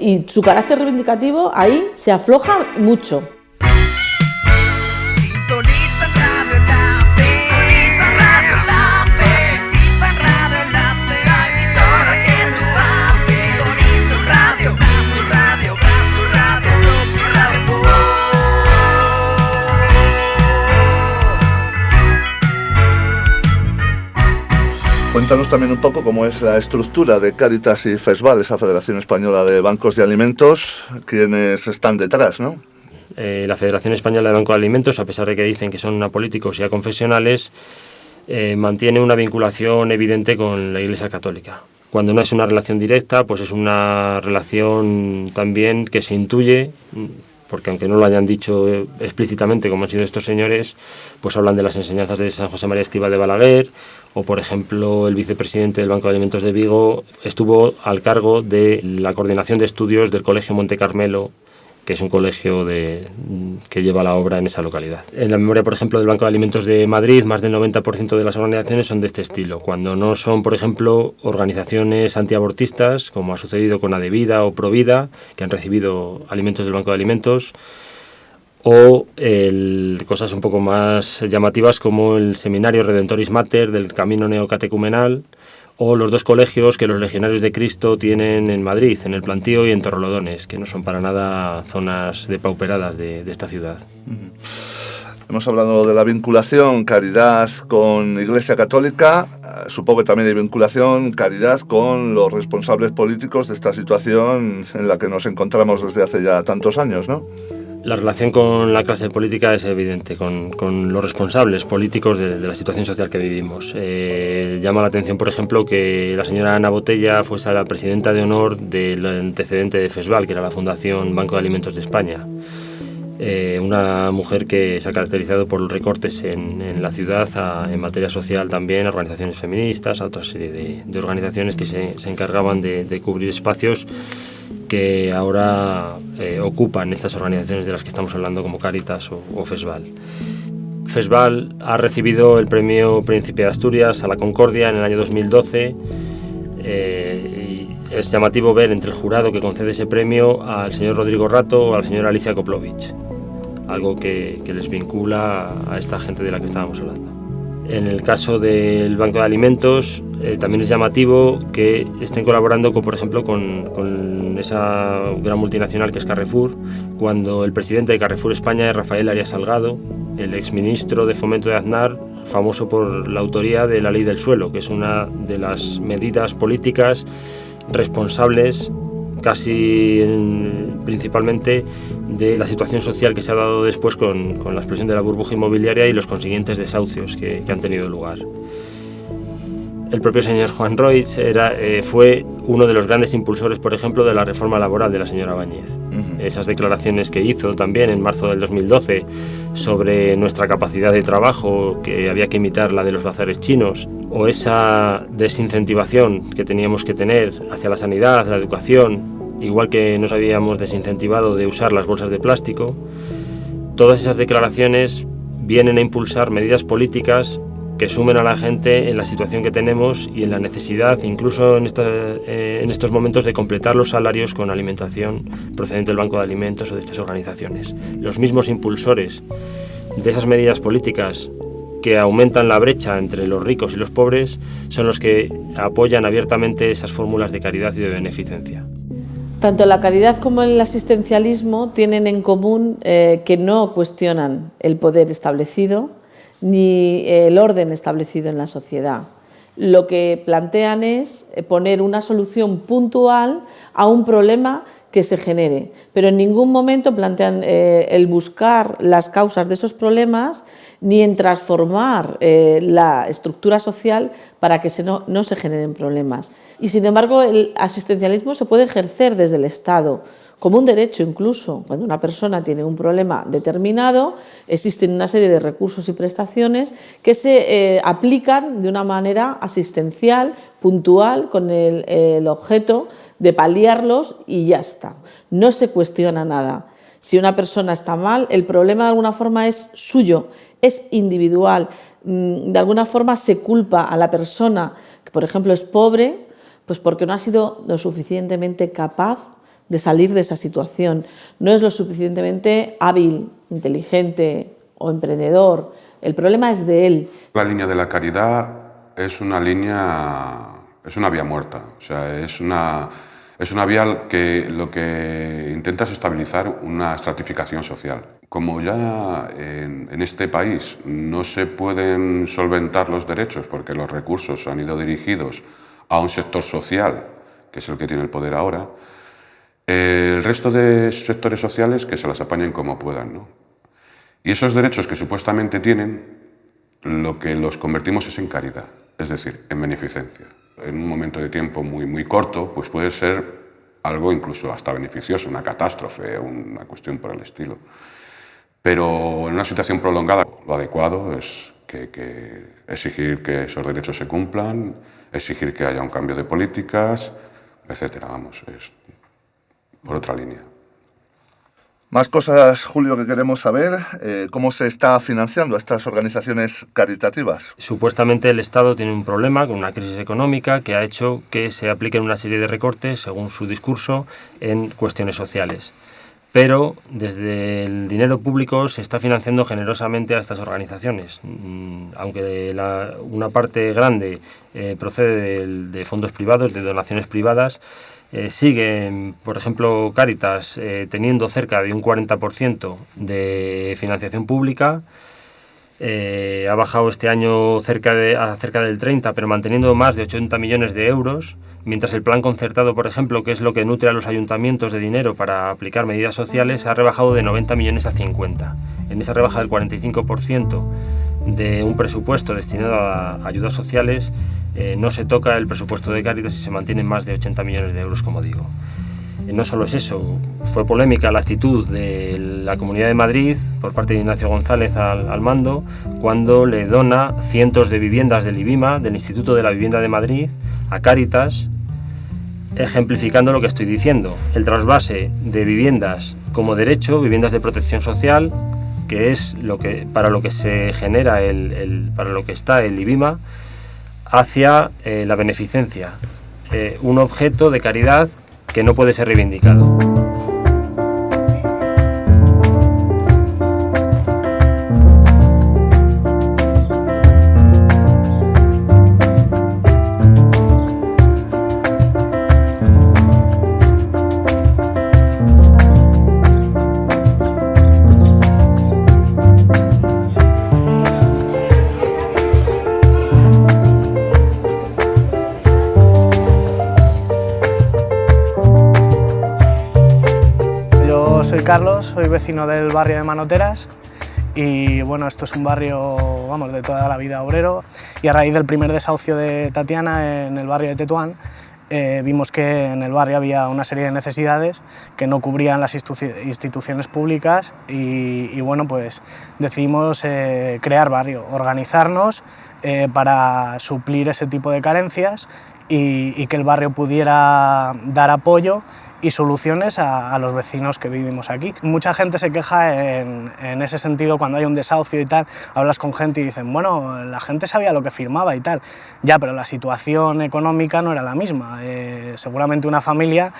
Y su carácter reivindicativo ahí se afloja mucho. Cuéntanos también un poco cómo es la estructura de Cáritas y FESVAL, esa Federación Española de Bancos de Alimentos, quienes están detrás, ¿no? La Federación Española de Bancos de Alimentos, a pesar de que dicen que son apolíticos y aconfesionales, mantiene una vinculación evidente con la Iglesia Católica. Cuando no es una relación directa, pues es una relación también que se intuye, porque aunque no lo hayan dicho explícitamente como han sido estos señores, pues hablan de las enseñanzas de San José María Escrivá de Balaguer, o por ejemplo el vicepresidente del Banco de Alimentos de Vigo estuvo al cargo de la coordinación de estudios del Colegio Monte Carmelo, que es un colegio que lleva la obra en esa localidad. En la memoria, por ejemplo, del Banco de Alimentos de Madrid, más del 90% de las organizaciones son de este estilo, cuando no son, por ejemplo, organizaciones antiabortistas, como ha sucedido con Adevida o Provida, que han recibido alimentos del Banco de Alimentos, o cosas un poco más llamativas como el Seminario Redentoris Mater del Camino Neocatecumenal, o los dos colegios que los Legionarios de Cristo tienen en Madrid, en el Plantío y en Torrelodones, que no son para nada zonas depauperadas de esta ciudad. Hemos hablado de la vinculación caridad con Iglesia Católica, supongo que también hay vinculación caridad con los responsables políticos de esta situación en la que nos encontramos desde hace ya tantos años, ¿no? La relación con la clase política es evidente, con los responsables políticos de la situación social que vivimos. Llama la atención, por ejemplo, que la señora Ana Botella fuese la presidenta de honor del antecedente de FESVAL, que era la Fundación Banco de Alimentos de España. Una mujer que se ha caracterizado por los recortes en la ciudad, en materia social también, organizaciones feministas, a otra serie de organizaciones que se encargaban de cubrir espacios que ahora ocupan estas organizaciones de las que estamos hablando, como Cáritas o FESVAL. FESVAL ha recibido el premio Príncipe de Asturias a la Concordia en el año 2012 y es llamativo ver entre el jurado que concede ese premio al señor Rodrigo Rato o a la señora Alicia Koplovich, algo que les vincula a esta gente de la que estábamos hablando. En el caso del Banco de Alimentos, también es llamativo que estén colaborando, por ejemplo, con esa gran multinacional que es Carrefour, cuando el presidente de Carrefour España es Rafael Arias Salgado, el exministro de Fomento de Aznar, famoso por la autoría de la Ley del Suelo, que es una de las medidas políticas responsables principalmente de la situación social que se ha dado después con la explosión de la burbuja inmobiliaria y los consiguientes desahucios que han tenido lugar. El propio señor Juan Roig fue uno de los grandes impulsores, por ejemplo, de la reforma laboral de la señora Báñez. Esas declaraciones que hizo también en marzo del 2012 sobre nuestra capacidad de trabajo, que había que imitar la de los bazares chinos, o esa desincentivación que teníamos que tener hacia la sanidad, la educación, igual que nos habíamos desincentivado de usar las bolsas de plástico. Todas esas declaraciones vienen a impulsar medidas políticas que sumen a la gente en la situación que tenemos y en la necesidad, incluso en estos momentos, de completar los salarios con alimentación procedente del Banco de Alimentos o de estas organizaciones. Los mismos impulsores de esas medidas políticas que aumentan la brecha entre los ricos y los pobres son los que apoyan abiertamente esas fórmulas de caridad y de beneficencia. Tanto la caridad como el asistencialismo tienen en común que no cuestionan el poder establecido ni el orden establecido en la sociedad. Lo que plantean es poner una solución puntual a un problema que se genere, pero en ningún momento plantean el buscar las causas de esos problemas ni en transformar la estructura social para que no se generen problemas. Y sin embargo, el asistencialismo se puede ejercer desde el Estado, como un derecho incluso. Cuando una persona tiene un problema determinado, existen una serie de recursos y prestaciones que se aplican de una manera asistencial, puntual, con el objeto de paliarlos y ya está. No se cuestiona nada. Si una persona está mal, el problema de alguna forma es suyo, es individual. De alguna forma se culpa a la persona que, por ejemplo, es pobre, pues porque no ha sido lo suficientemente capaz de salir de esa situación, no es lo suficientemente hábil, inteligente o emprendedor. El problema es de él. La línea de la caridad es una vía muerta, o sea, es una vía que lo que intenta es estabilizar una estratificación social. Como ya en este país no se pueden solventar los derechos porque los recursos han ido dirigidos a un sector social, que es el que tiene el poder ahora, el resto de sectores sociales que se las apañen como puedan, ¿no? Y esos derechos que supuestamente tienen, lo que los convertimos es en caridad, es decir, en beneficencia. En un momento de tiempo muy corto, pues puede ser algo incluso hasta beneficioso, una catástrofe, una cuestión por el estilo. Pero en una situación prolongada, lo adecuado es que exigir que esos derechos se cumplan, exigir que haya un cambio de políticas, etcétera. Vamos, es por otra línea. Más cosas, Julio, que queremos saber. ¿Cómo se está financiando a estas organizaciones caritativas? Supuestamente el Estado tiene un problema con una crisis económica que ha hecho que se apliquen una serie de recortes, según su discurso, en cuestiones sociales. Pero desde el dinero público se está financiando generosamente a estas organizaciones, aunque una parte grande procede de fondos privados, de donaciones privadas. Sigue, por ejemplo, Cáritas teniendo cerca de un 40% de financiación pública. Ha bajado este año a cerca del 30%, pero manteniendo más de 80 millones de euros, mientras el plan concertado, por ejemplo, que es lo que nutre a los ayuntamientos de dinero para aplicar medidas sociales, ha rebajado de 90 millones a 50. En esa rebaja del 45% de un presupuesto destinado a ayudas sociales, no se toca el presupuesto de Cáritas y se mantienen más de 80 millones de euros, como digo. No solo es eso, fue polémica la actitud de la Comunidad de Madrid por parte de Ignacio González al mando cuando le dona cientos de viviendas del IBIMA, del Instituto de la Vivienda de Madrid, a Cáritas, ejemplificando lo que estoy diciendo, el trasvase de viviendas como derecho, viviendas de protección social, que es para lo que se genera para lo que está el IBIMA, hacia la beneficencia, un objeto de caridad que no puede ser reivindicado. Carlos, soy vecino del barrio de Manoteras y bueno, esto es un barrio, vamos, de toda la vida obrero, y a raíz del primer desahucio de Tatiana en el barrio de Tetuán, vimos que en el barrio había una serie de necesidades que no cubrían las instituciones públicas y bueno, pues decidimos crear barrio, organizarnos para suplir ese tipo de carencias y que el barrio pudiera dar apoyo y soluciones a los vecinos que vivimos aquí. Mucha gente se queja en ese sentido cuando hay un desahucio y tal, hablas con gente y dicen, bueno, la gente sabía lo que firmaba y tal. Ya, pero la situación económica no era la misma. Seguramente una familia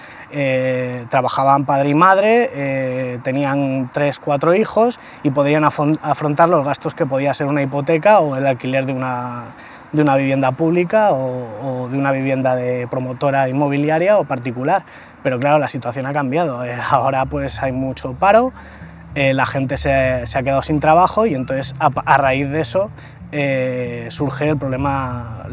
trabajaban padre y madre, tenían 3, 4 hijos y podrían afrontar los gastos que podía ser una hipoteca o el alquiler de una vivienda pública o de una vivienda de promotora inmobiliaria o particular. Pero claro, la situación ha cambiado. Ahora pues hay mucho paro, la gente se ha quedado sin trabajo y entonces a raíz de eso surge el problema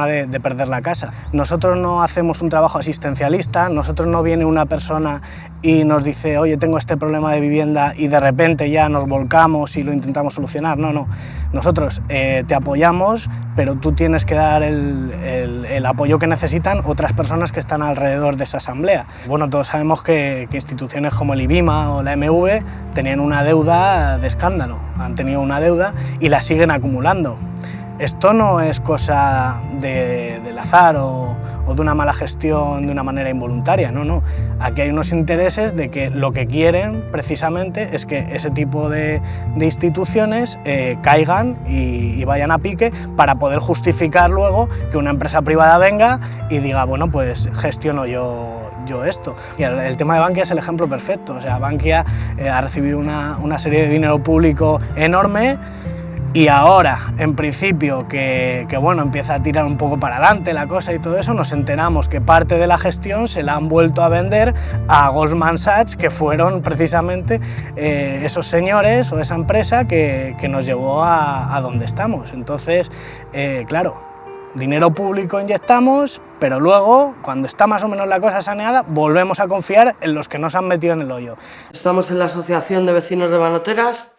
de perder la casa. Nosotros no hacemos un trabajo asistencialista, nosotros no viene una persona y nos dice, oye, tengo este problema de vivienda y de repente ya nos volcamos y lo intentamos solucionar. No, no. Nosotros te apoyamos, pero tú tienes que dar el apoyo que necesitan otras personas que están alrededor de esa asamblea. Bueno, todos sabemos que instituciones como el IBIMA o la MV tenían una deuda de escándalo, han tenido una deuda y la siguen acumulando. Esto no es cosa del azar o de una mala gestión de una manera involuntaria, no, no. Aquí hay unos intereses de que lo que quieren precisamente es que ese tipo de instituciones caigan y vayan a pique para poder justificar luego que una empresa privada venga y diga, bueno, pues gestiono yo esto. Y el tema de Bankia es el ejemplo perfecto. O sea, Bankia ha recibido una serie de dinero público enorme. Y ahora, en principio, que bueno, empieza a tirar un poco para adelante la cosa y todo eso, nos enteramos que parte de la gestión se la han vuelto a vender a Goldman Sachs, que fueron precisamente esos señores o esa empresa que nos llevó a donde estamos. Entonces, claro, dinero público inyectamos, pero luego, cuando está más o menos la cosa saneada, volvemos a confiar en los que nos han metido en el hoyo. Estamos en la Asociación de Vecinos de Manoteras.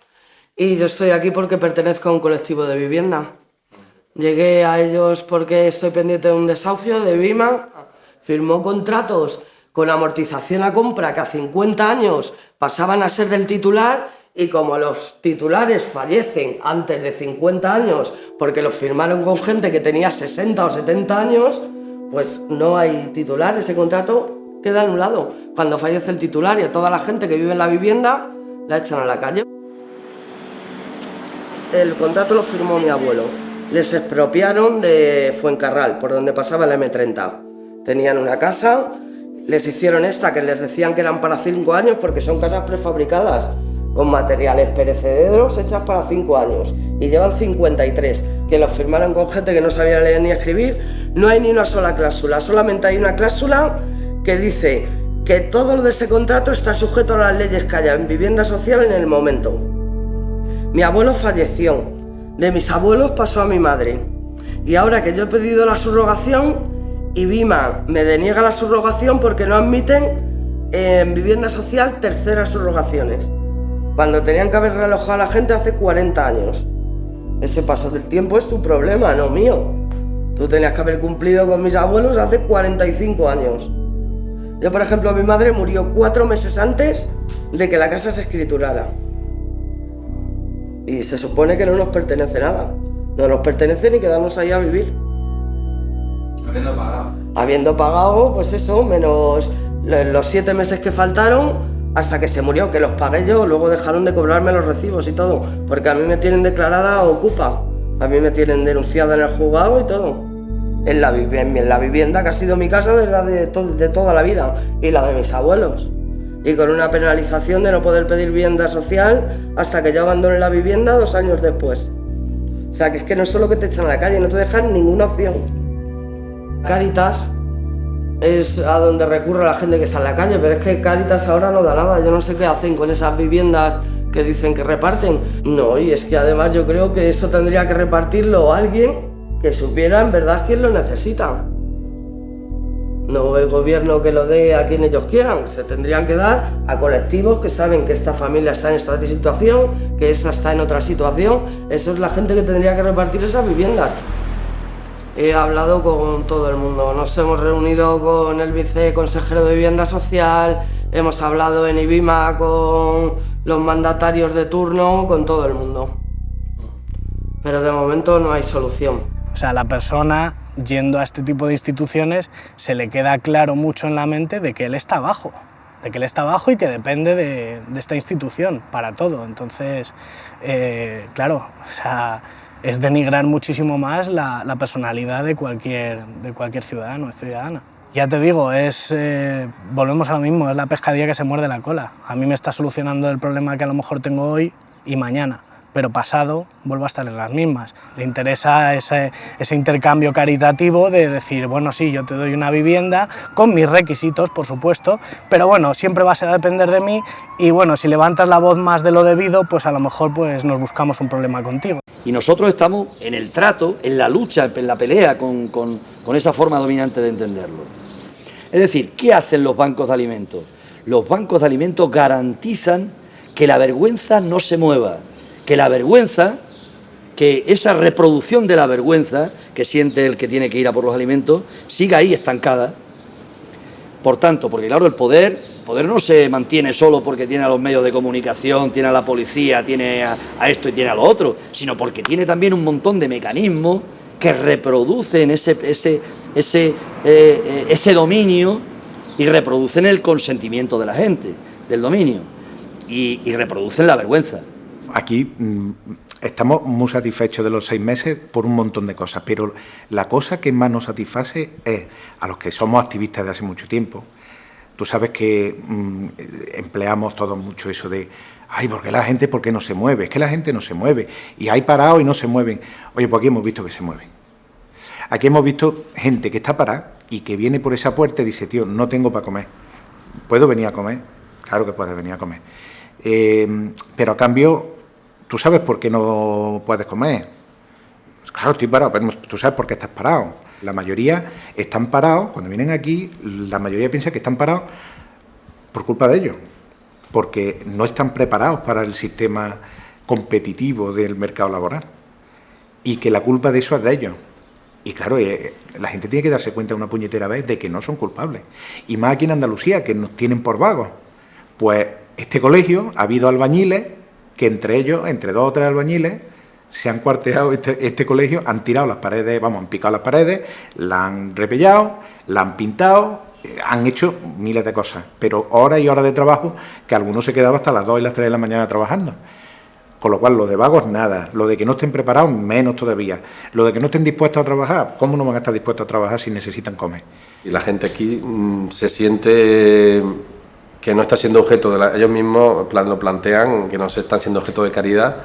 Y yo estoy aquí porque pertenezco a un colectivo de vivienda. Llegué a ellos porque estoy pendiente de un desahucio de IBIMA. Firmó contratos con amortización a compra que a 50 años pasaban a ser del titular y como los titulares fallecen antes de 50 años porque los firmaron con gente que tenía 60 o 70 años, pues no hay titular, ese contrato queda anulado. Cuando fallece el titular y a toda la gente que vive en la vivienda la echan a la calle. El contrato lo firmó mi abuelo. Les expropiaron de Fuencarral, por donde pasaba el M30. Tenían una casa, les hicieron esta que les decían que eran para 5 años porque son casas prefabricadas, con materiales perecederos hechas para 5 años. Y llevan 53, que los firmaron con gente que no sabía leer ni escribir. No hay ni una sola cláusula, solamente hay una cláusula que dice que todo lo de ese contrato está sujeto a las leyes que haya en vivienda social en el momento. Mi abuelo falleció, de mis abuelos pasó a mi madre y ahora que yo he pedido la subrogación, IBIMA me deniega la subrogación porque no admiten en vivienda social terceras subrogaciones, cuando tenían que haber relojado a la gente hace 40 años. Ese paso del tiempo es tu problema, no mío. Tú tenías que haber cumplido con mis abuelos hace 45 años. Yo, por ejemplo, mi madre murió 4 meses antes de que la casa se escriturara. Y se supone que no nos pertenece nada. No nos pertenece ni quedarnos ahí a vivir. Habiendo pagado. Habiendo pagado, pues eso, menos los 7 meses que faltaron hasta que se murió, que los pagué yo, luego dejaron de cobrarme los recibos y todo, porque a mí me tienen declarada ocupa, a mí me tienen denunciada en el juzgado y todo. En la vivienda que ha sido mi casa desde de toda la vida y la de mis abuelos. Y con una penalización de no poder pedir vivienda social hasta que yo abandone la vivienda 2 años después. O sea, que es que no es solo que te echan a la calle, no te dejan ninguna opción. Cáritas es a donde recurre la gente que está en la calle, pero es que Cáritas ahora no da nada. Yo no sé qué hacen con esas viviendas que dicen que reparten. No, y es que además yo creo que eso tendría que repartirlo alguien que supiera en verdad quién lo necesita. No el gobierno que lo dé a quien ellos quieran, se tendrían que dar a colectivos que saben que esta familia está en esta situación, que esta está en otra situación. Eso es la gente que tendría que repartir esas viviendas. He hablado con todo el mundo, nos hemos reunido con el viceconsejero de Vivienda Social, hemos hablado en IBIMA con los mandatarios de turno, con todo el mundo. Pero de momento no hay solución. O sea, la persona yendo a este tipo de instituciones se le queda claro mucho en la mente de que él está abajo, y que depende de esta institución para todo. Entonces, claro, o sea, es denigrar muchísimo más la personalidad de cualquier ciudadano o ciudadana. Ya te digo, volvemos a lo mismo, es la pescadilla que se muerde la cola. A mí me está solucionando el problema que a lo mejor tengo hoy y mañana, pero pasado vuelvo a estar en las mismas. Le interesa ese intercambio caritativo de decir, bueno, sí, yo te doy una vivienda con mis requisitos, por supuesto, pero bueno, siempre vas a depender de mí y bueno, si levantas la voz más de lo debido, pues a lo mejor pues nos buscamos un problema contigo. Y nosotros estamos en el trato, en la lucha, en la pelea con esa forma dominante de entenderlo. Es decir, ¿qué hacen los bancos de alimentos? Los bancos de alimentos garantizan que la vergüenza no se mueva, que la vergüenza, que esa reproducción de la vergüenza que siente el que tiene que ir a por los alimentos, siga ahí estancada. Por tanto, porque claro, el poder no se mantiene solo porque tiene a los medios de comunicación, tiene a la policía, tiene a esto y tiene a lo otro, sino porque tiene también un montón de mecanismos que reproducen ese dominio y reproducen el consentimiento de la gente, del dominio, y reproducen la vergüenza. Aquí estamos muy satisfechos de los 6 meses por un montón de cosas, pero la cosa que más nos satisface es a los que somos activistas de hace mucho tiempo. Tú sabes que empleamos todos mucho eso de ay, ¿por qué la gente no se mueve? Es que la gente no se mueve y hay parados y no se mueven. Oye, pues aquí hemos visto que se mueven. Aquí hemos visto gente que está parada y que viene por esa puerta y dice, tío, no tengo para comer. ¿Puedo venir a comer? Claro que puedes venir a comer. Pero a cambio, ¿tú sabes por qué no puedes comer? Pues claro, estoy parado, pero tú sabes por qué estás parado. La mayoría están parados, cuando vienen aquí, la mayoría piensa que están parados por culpa de ellos, porque no están preparados para el sistema competitivo del mercado laboral y que la culpa de eso es de ellos. Y claro, la gente tiene que darse cuenta una puñetera vez de que no son culpables. Y más aquí en Andalucía, que nos tienen por vagos. Pues este colegio ha habido albañiles que entre ellos, entre 2 o 3 albañiles, se han cuarteado este colegio, han tirado las paredes, han picado las paredes, la han repellado, la han pintado, han hecho miles de cosas, pero horas y horas de trabajo que algunos se quedaban hasta las 2 y las 3 de la mañana trabajando. Con lo cual, lo de vagos, nada. Lo de que no estén preparados, menos todavía. Lo de que no estén dispuestos a trabajar, ¿cómo no van a estar dispuestos a trabajar si necesitan comer? Y la gente aquí se siente que no está siendo objeto de ellos mismos lo plantean, que no se están siendo objeto de caridad,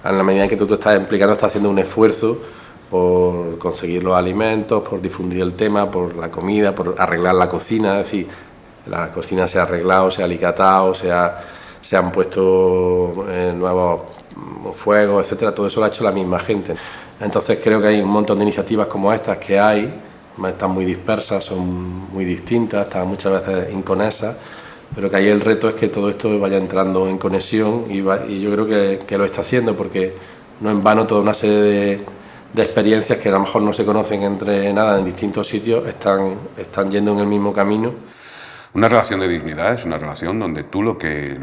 en la medida en que tú te estás implicando, estás haciendo un esfuerzo por conseguir los alimentos, por difundir el tema, por la comida, por arreglar la cocina. Es decir, la cocina se ha arreglado, se ha alicatado, se han puesto nuevos fuegos, etcétera. Todo eso lo ha hecho la misma gente. Entonces creo que hay un montón de iniciativas como estas que hay, están muy dispersas, son muy distintas, están muchas veces inconexas, pero que ahí el reto es que todo esto vaya entrando en conexión y yo creo que lo está haciendo, porque no en vano toda una serie de experiencias que a lo mejor no se conocen entre nada en distintos sitios están yendo en el mismo camino. Una relación de dignidad es una relación donde tú lo que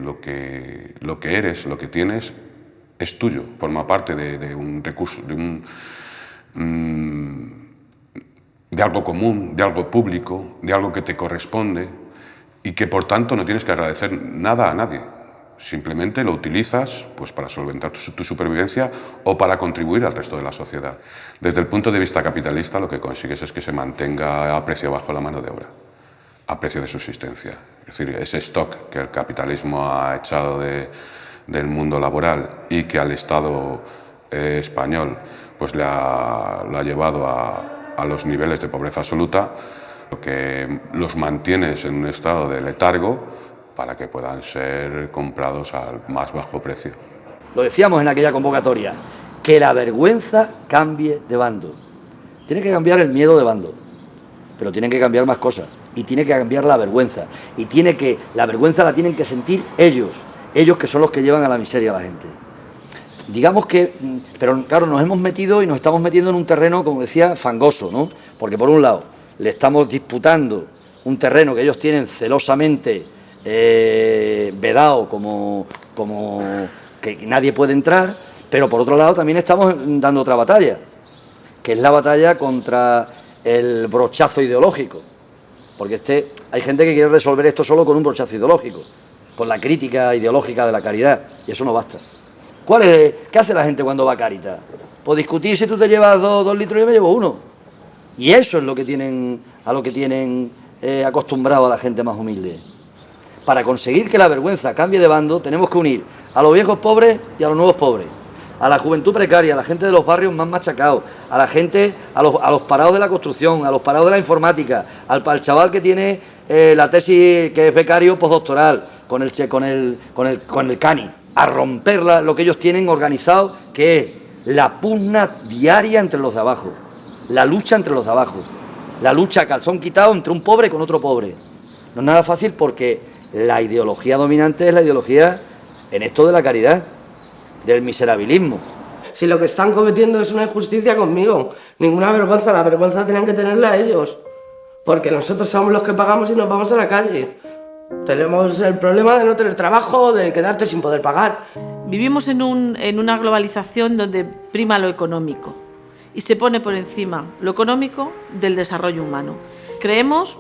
eres, lo que tienes, es tuyo, forma parte de un recurso, de algo común, de algo público, de algo que te corresponde, y que por tanto no tienes que agradecer nada a nadie. Simplemente lo utilizas pues, para solventar tu supervivencia o para contribuir al resto de la sociedad. Desde el punto de vista capitalista, lo que consigues es que se mantenga a precio bajo la mano de obra, a precio de subsistencia. Es decir, ese stock que el capitalismo ha echado del mundo laboral y que al Estado español pues, lo ha llevado a los niveles de pobreza absoluta, que los mantienes en un estado de letargo para que puedan ser comprados al más bajo precio. Lo decíamos en aquella convocatoria, que la vergüenza cambie de bando. Tiene que cambiar el miedo de bando, pero tienen que cambiar más cosas. y tiene que cambiar la vergüenza. La vergüenza la tienen que sentir ellos que son los que llevan a la miseria a la gente. Digamos que, pero claro, nos hemos metido y nos estamos metiendo en un terreno, como decía, fangoso, ¿no? Porque por un lado le estamos disputando un terreno que ellos tienen celosamente vedado como que nadie puede entrar, pero por otro lado también estamos dando otra batalla, que es la batalla contra el brochazo ideológico, porque hay gente que quiere resolver esto solo con un brochazo ideológico, con la crítica ideológica de la caridad, y eso no basta. ¿Qué hace la gente cuando va a Cáritas? Pues discutir si tú te llevas 2 litros y yo me llevo 1. Y eso es lo que tienen acostumbrado a la gente más humilde. Para conseguir que la vergüenza cambie de bando, tenemos que unir a los viejos pobres y a los nuevos pobres, a la juventud precaria, a la gente de los barrios más machacados, a la gente, a los parados de la construcción, a los parados de la informática, al chaval que tiene la tesis, que es becario postdoctoral, con el CANI, a romper lo que ellos tienen organizado, que es la pugna diaria entre los de abajo, la lucha entre los de abajo, la lucha a calzón quitado entre un pobre con otro pobre. No es nada fácil porque la ideología dominante es la ideología en esto de la caridad, del miserabilismo. Si lo que están cometiendo es una injusticia conmigo, ninguna vergüenza, la vergüenza tienen que tenerla ellos, porque nosotros somos los que pagamos y nos vamos a la calle. Tenemos el problema de no tener trabajo, de quedarte sin poder pagar. Vivimos en una globalización donde prima lo económico y se pone por encima lo económico del desarrollo humano. Creemos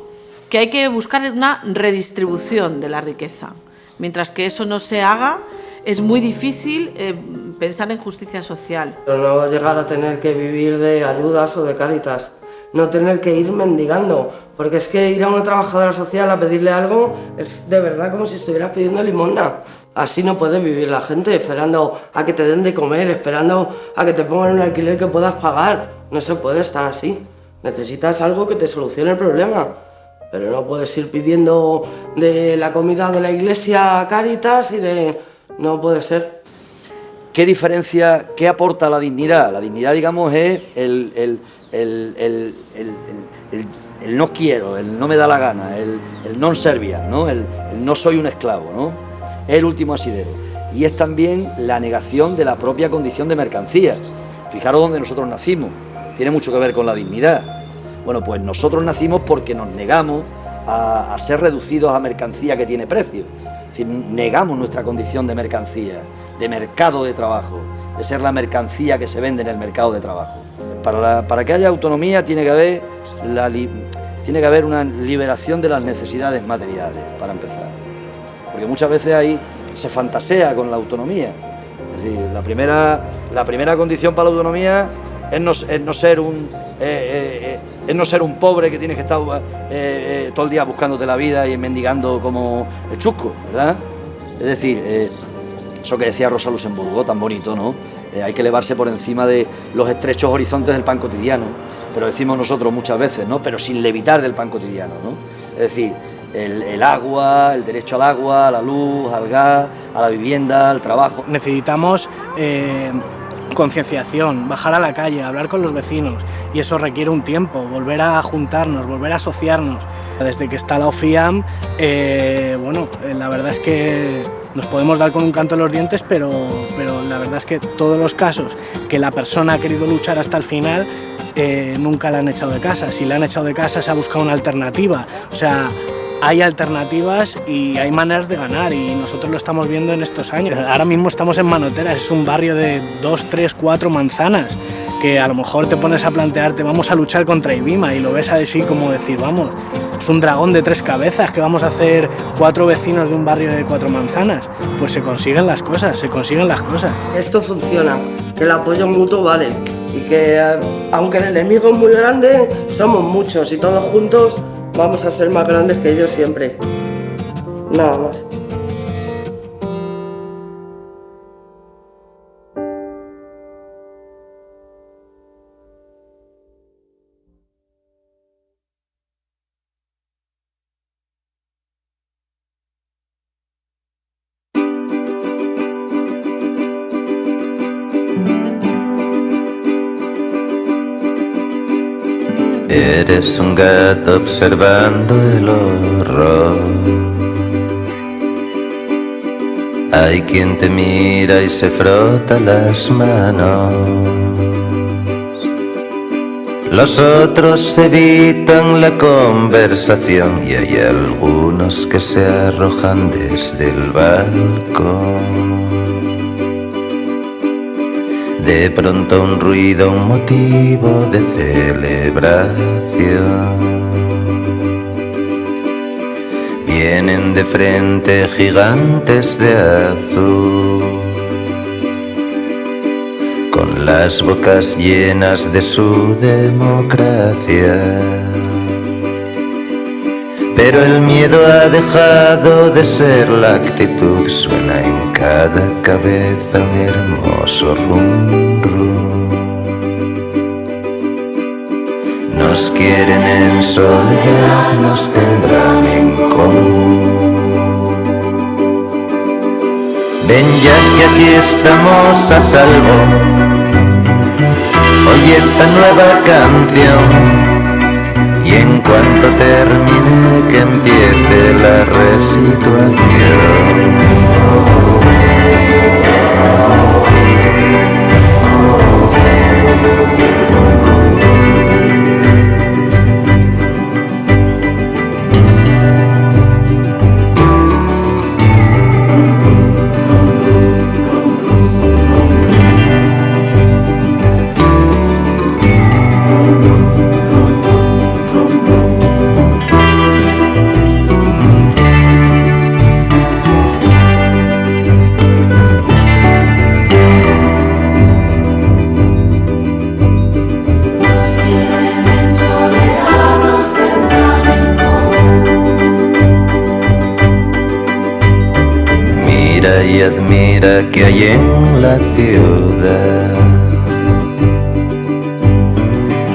que hay que buscar una redistribución de la riqueza. Mientras que eso no se haga, es muy difícil pensar en justicia social. No llegar a tener que vivir de ayudas o de Cáritas, no tener que ir mendigando, porque es que ir a una trabajadora social a pedirle algo es de verdad como si estuvieras pidiendo limosna. Así no puede vivir la gente, esperando a que te den de comer, esperando a que te pongan un alquiler que puedas pagar. No se puede estar así. Necesitas algo que te solucione el problema. Pero no puedes ir pidiendo de la comida de la iglesia a Cáritas No puede ser. ¿Qué diferencia, qué aporta la dignidad? La dignidad, digamos, es el no quiero, el no me da la gana, el non serviam, ¿no? El no soy un esclavo, ¿no? Es el último asidero. Y es también la negación de la propia condición de mercancía. Fijaros dónde nosotros nacimos, tiene mucho que ver con la dignidad. Bueno, pues nosotros nacimos porque nos negamos a ser reducidos a mercancía que tiene precio. Es decir, negamos nuestra condición de mercancía, de mercado de trabajo, de ser la mercancía que se vende en el mercado de trabajo. Para que haya autonomía tiene que haber una liberación de las necesidades materiales, para empezar. Porque muchas veces ahí se fantasea con la autonomía. Es decir, la primera condición para la autonomía es no ser un pobre que tienes que estar todo el día buscándote la vida y mendigando como el chusco, ¿verdad? Es decir, eso que decía Rosa Luxemburgo, tan bonito, ¿no? Hay que elevarse por encima de los estrechos horizontes del pan cotidiano, pero decimos nosotros muchas veces, ¿no? Pero sin levitar del pan cotidiano, ¿no? Es decir, el agua, el derecho al agua, a la luz, al gas, a la vivienda, al trabajo. Necesitamos concienciación, bajar a la calle, hablar con los vecinos, y eso requiere un tiempo, volver a juntarnos, volver a asociarnos. Desde que está la OFIAM, la verdad es que nos podemos dar con un canto en los dientes, pero la verdad es que todos los casos que la persona ha querido luchar hasta el final, nunca la han echado de casa. Si la han echado de casa, se ha buscado una alternativa. O sea, hay alternativas y hay maneras de ganar, y nosotros lo estamos viendo en estos años. Ahora mismo estamos en Manotera, es un barrio de 2, 3, 4 manzanas, que a lo mejor te pones a plantearte, vamos a luchar contra Ibima, y lo ves así como decir, vamos, es un dragón de 3 cabezas, que vamos a hacer 4 vecinos de un barrio de 4 manzanas. Pues se consiguen las cosas, Esto funciona, que el apoyo mutuo vale, y que aunque el enemigo es muy grande, somos muchos y todos juntos vamos a ser más grandes que ellos siempre. Nada más. Eres un gato observando el horror. Hay quien te mira y se frota las manos. Los otros evitan la conversación y hay algunos que se arrojan desde el balcón. De pronto un ruido, un motivo de celebración. Vienen de frente gigantes de azul, con las bocas llenas de su democracia. Pero el miedo ha dejado de ser la actitud, suena en cada cabeza un hermoso rum rum. Nos quieren en soledad, nos tendrán en común. Ven ya que aquí estamos a salvo. Oye esta nueva canción. Y en cuanto termine que empiece la resituación. Y admira que hay en la ciudad.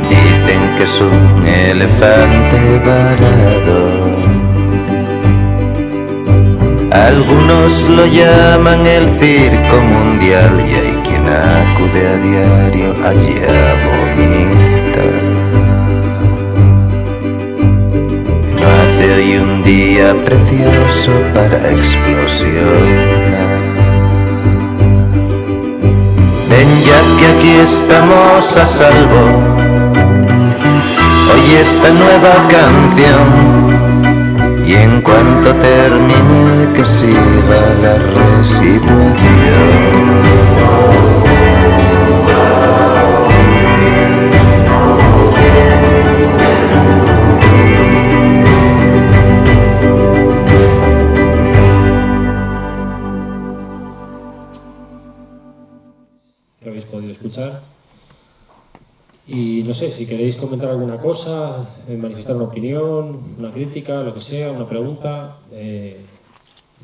Dicen que es un elefante varado. Algunos lo llaman el circo mundial y hay quien acude a diario allí a vomitar. No hace hoy un día precioso para explosionar. Ven ya que aquí estamos a salvo. Oye esta nueva canción. Y en cuanto termine que siga la resituación. Y no sé, si queréis comentar alguna cosa, manifestar una opinión, una crítica, lo que sea, una pregunta,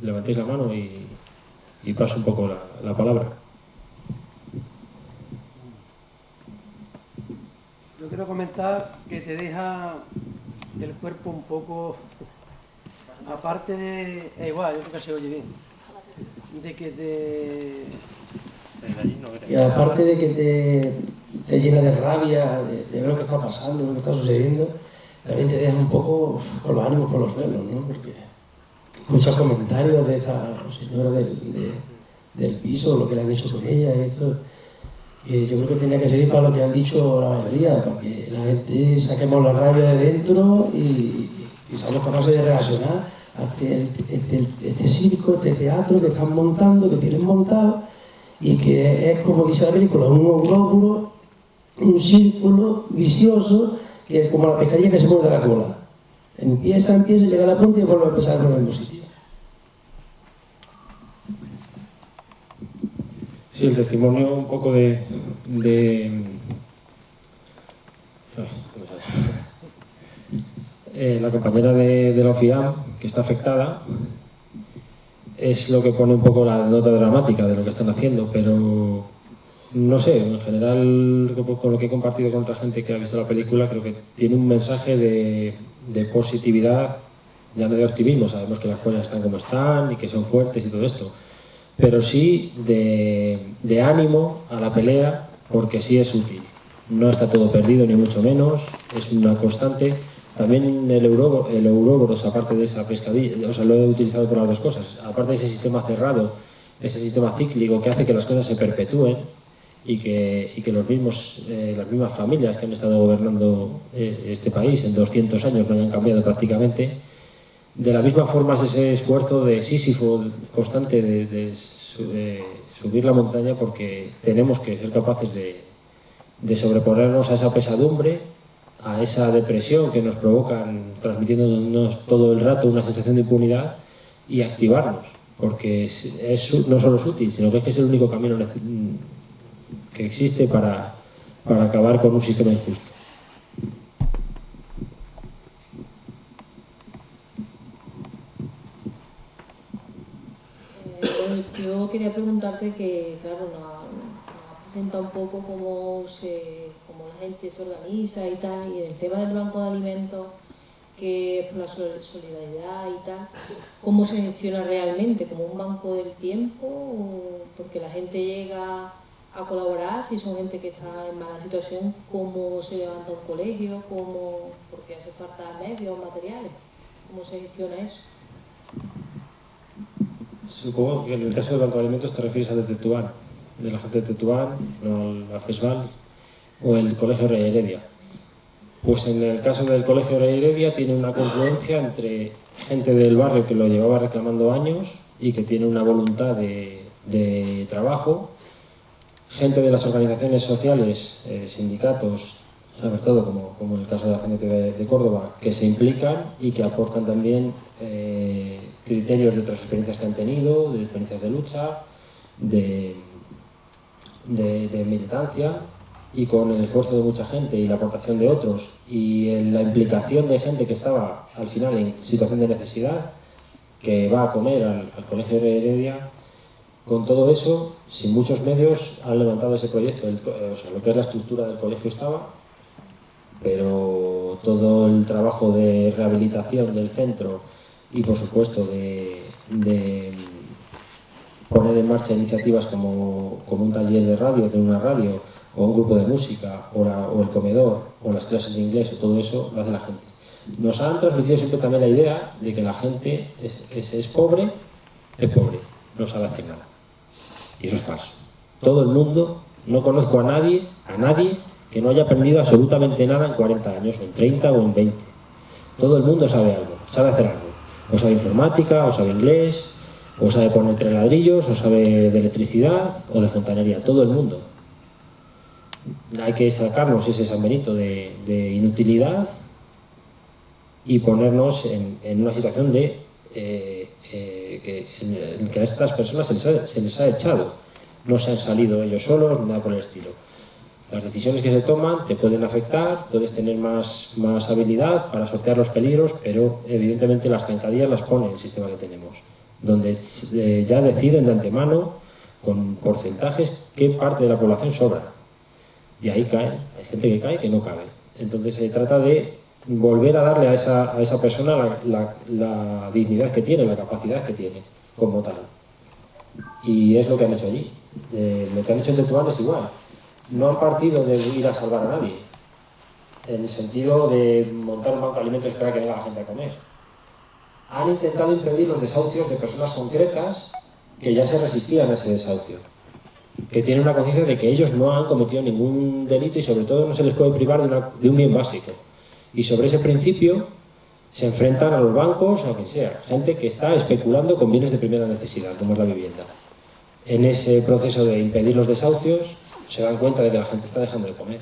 levantéis la mano y paso un poco la palabra. Yo quiero comentar que te deja el cuerpo un poco, aparte de, igual, yo creo que se oye bien, de que te... Y aparte de que te llena de rabia, de ver lo que está pasando, lo que está sucediendo, también te deja un poco con los ánimos por los suelos, ¿no? Porque escuchas comentarios de esta señora del piso, lo que le han hecho con ella, esto, que yo creo que tenía que servir para lo que han dicho la mayoría, para que la gente saquemos la rabia de dentro y seamos capaces de reaccionar a este circo, este teatro que están montando, que tienen montado, y que es, como dice la película, un oblóbulo, un círculo vicioso, que es como la pescadilla que se muerde la cola. Empieza, llega a la punta y vuelve a empezar en el mismo sitio. Sí, el testimonio un poco de la compañera de la OFIAM, que está afectada, es lo que pone un poco la nota dramática de lo que están haciendo, pero no sé, en general, con lo que he compartido con otra gente que ha visto la película, creo que tiene un mensaje de positividad, ya no de optimismo, sabemos que las cosas están como están y que son fuertes y todo esto, pero sí de ánimo a la pelea, porque sí es útil. no está todo perdido ni mucho menos, es una constante. También el Ouroboros, aparte de esa pescadilla, o sea, lo he utilizado por las dos cosas, aparte de ese sistema cerrado, ese sistema cíclico que hace que las cosas se perpetúen y que las mismas familias que han estado gobernando este país en 200 años no hayan cambiado prácticamente. De la misma forma es ese esfuerzo de Sísifo constante de subir la montaña, porque tenemos que ser capaces de sobreponernos a esa pesadumbre, a esa depresión que nos provocan transmitiéndonos todo el rato una sensación de impunidad, y activarnos, porque no solo es útil, sino que es el único camino que existe para acabar con un sistema injusto. Yo quería preguntarte que, claro, nos presenta un poco cómo la gente se organiza y tal, y el tema del banco de alimentos, que es por la solidaridad y tal, ¿cómo se gestiona realmente? ¿Como un banco del tiempo? ¿O porque la gente llega a colaborar? Si son gente que está en mala situación, ¿cómo se levanta un colegio? Porque hace falta medios, materiales. ¿Cómo se gestiona eso? Supongo que en el caso del Banco de Alimentos te refieres al de Tetuán, de la gente de Tetuán, no al FESVAL, o el Colegio Rey Heredia. Pues en el caso del Colegio Rey Heredia tiene una confluencia entre gente del barrio que lo llevaba reclamando años y que tiene una voluntad de trabajo, gente de las organizaciones sociales, sindicatos, sobre todo como en el caso de la gente de Córdoba, que se implican y que aportan también criterios de otras experiencias que han tenido, de experiencias de lucha, de militancia, y con el esfuerzo de mucha gente y la aportación de otros y la implicación de gente que estaba al final en situación de necesidad, que va a comer al Colegio de Heredia. Con todo eso, sin muchos medios, han levantado ese proyecto. O sea, lo que es la estructura del colegio estaba, pero todo el trabajo de rehabilitación del centro y, por supuesto, de poner en marcha iniciativas como un taller de radio, de una radio, o un grupo de música, o el comedor, o las clases de inglés, o todo eso lo hace la gente. Nos han transmitido siempre también la idea de que la gente es pobre, no sabe hacer nada. Y eso es falso. Todo el mundo, no conozco a nadie que no haya aprendido absolutamente nada en 40 años, o en 30 o en 20. Todo el mundo sabe algo, sabe hacer algo. O sabe informática, o sabe inglés, o sabe poner 3 ladrillos, o sabe de electricidad, o de fontanería. Todo el mundo. Hay que sacarnos ese San Benito de inutilidad y ponernos en una situación en que a estas personas se les ha echado. No se han salido ellos solos, nada por el estilo. Las decisiones que se toman te pueden afectar, puedes tener más habilidad para sortear los peligros, pero evidentemente las zancadillas las pone el sistema que tenemos, donde ya deciden de antemano con porcentajes qué parte de la población sobra. Y ahí caen, hay gente que cae que no cabe. Entonces se trata de volver a darle a esa persona la dignidad que tiene, la capacidad que tiene, como tal. Y es lo que han hecho allí. Lo que han hecho en Tetuán es igual. No han partido de ir a salvar a nadie, en el sentido de montar un banco de alimentos y esperar que venga la gente a comer. Han intentado impedir los desahucios de personas concretas que ya se resistían a ese desahucio, que tienen una conciencia de que ellos no han cometido ningún delito y sobre todo no se les puede privar de un bien básico. Y sobre ese principio se enfrentan a los bancos, a quien sea, gente que está especulando con bienes de primera necesidad, como es la vivienda. En ese proceso de impedir los desahucios se dan cuenta de que la gente está dejando de comer.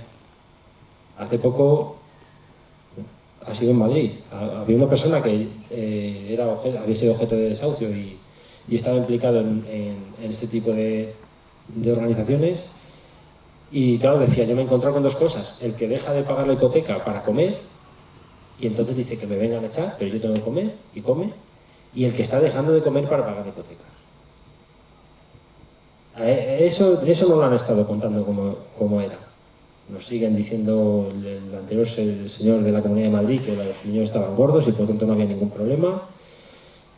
Hace poco, ha sido en Madrid, había una persona que había sido objeto de desahucio y estaba implicado en este tipo de organizaciones, y claro, decía, yo me he encontrado con dos cosas: el que deja de pagar la hipoteca para comer y entonces dice que me vengan a echar, pero yo tengo que comer y come, y el que está dejando de comer para pagar la hipoteca. Eso no lo han estado contando como era. Nos siguen diciendo el anterior señor de la Comunidad de Madrid que los niños estaban gordos y por tanto no había ningún problema.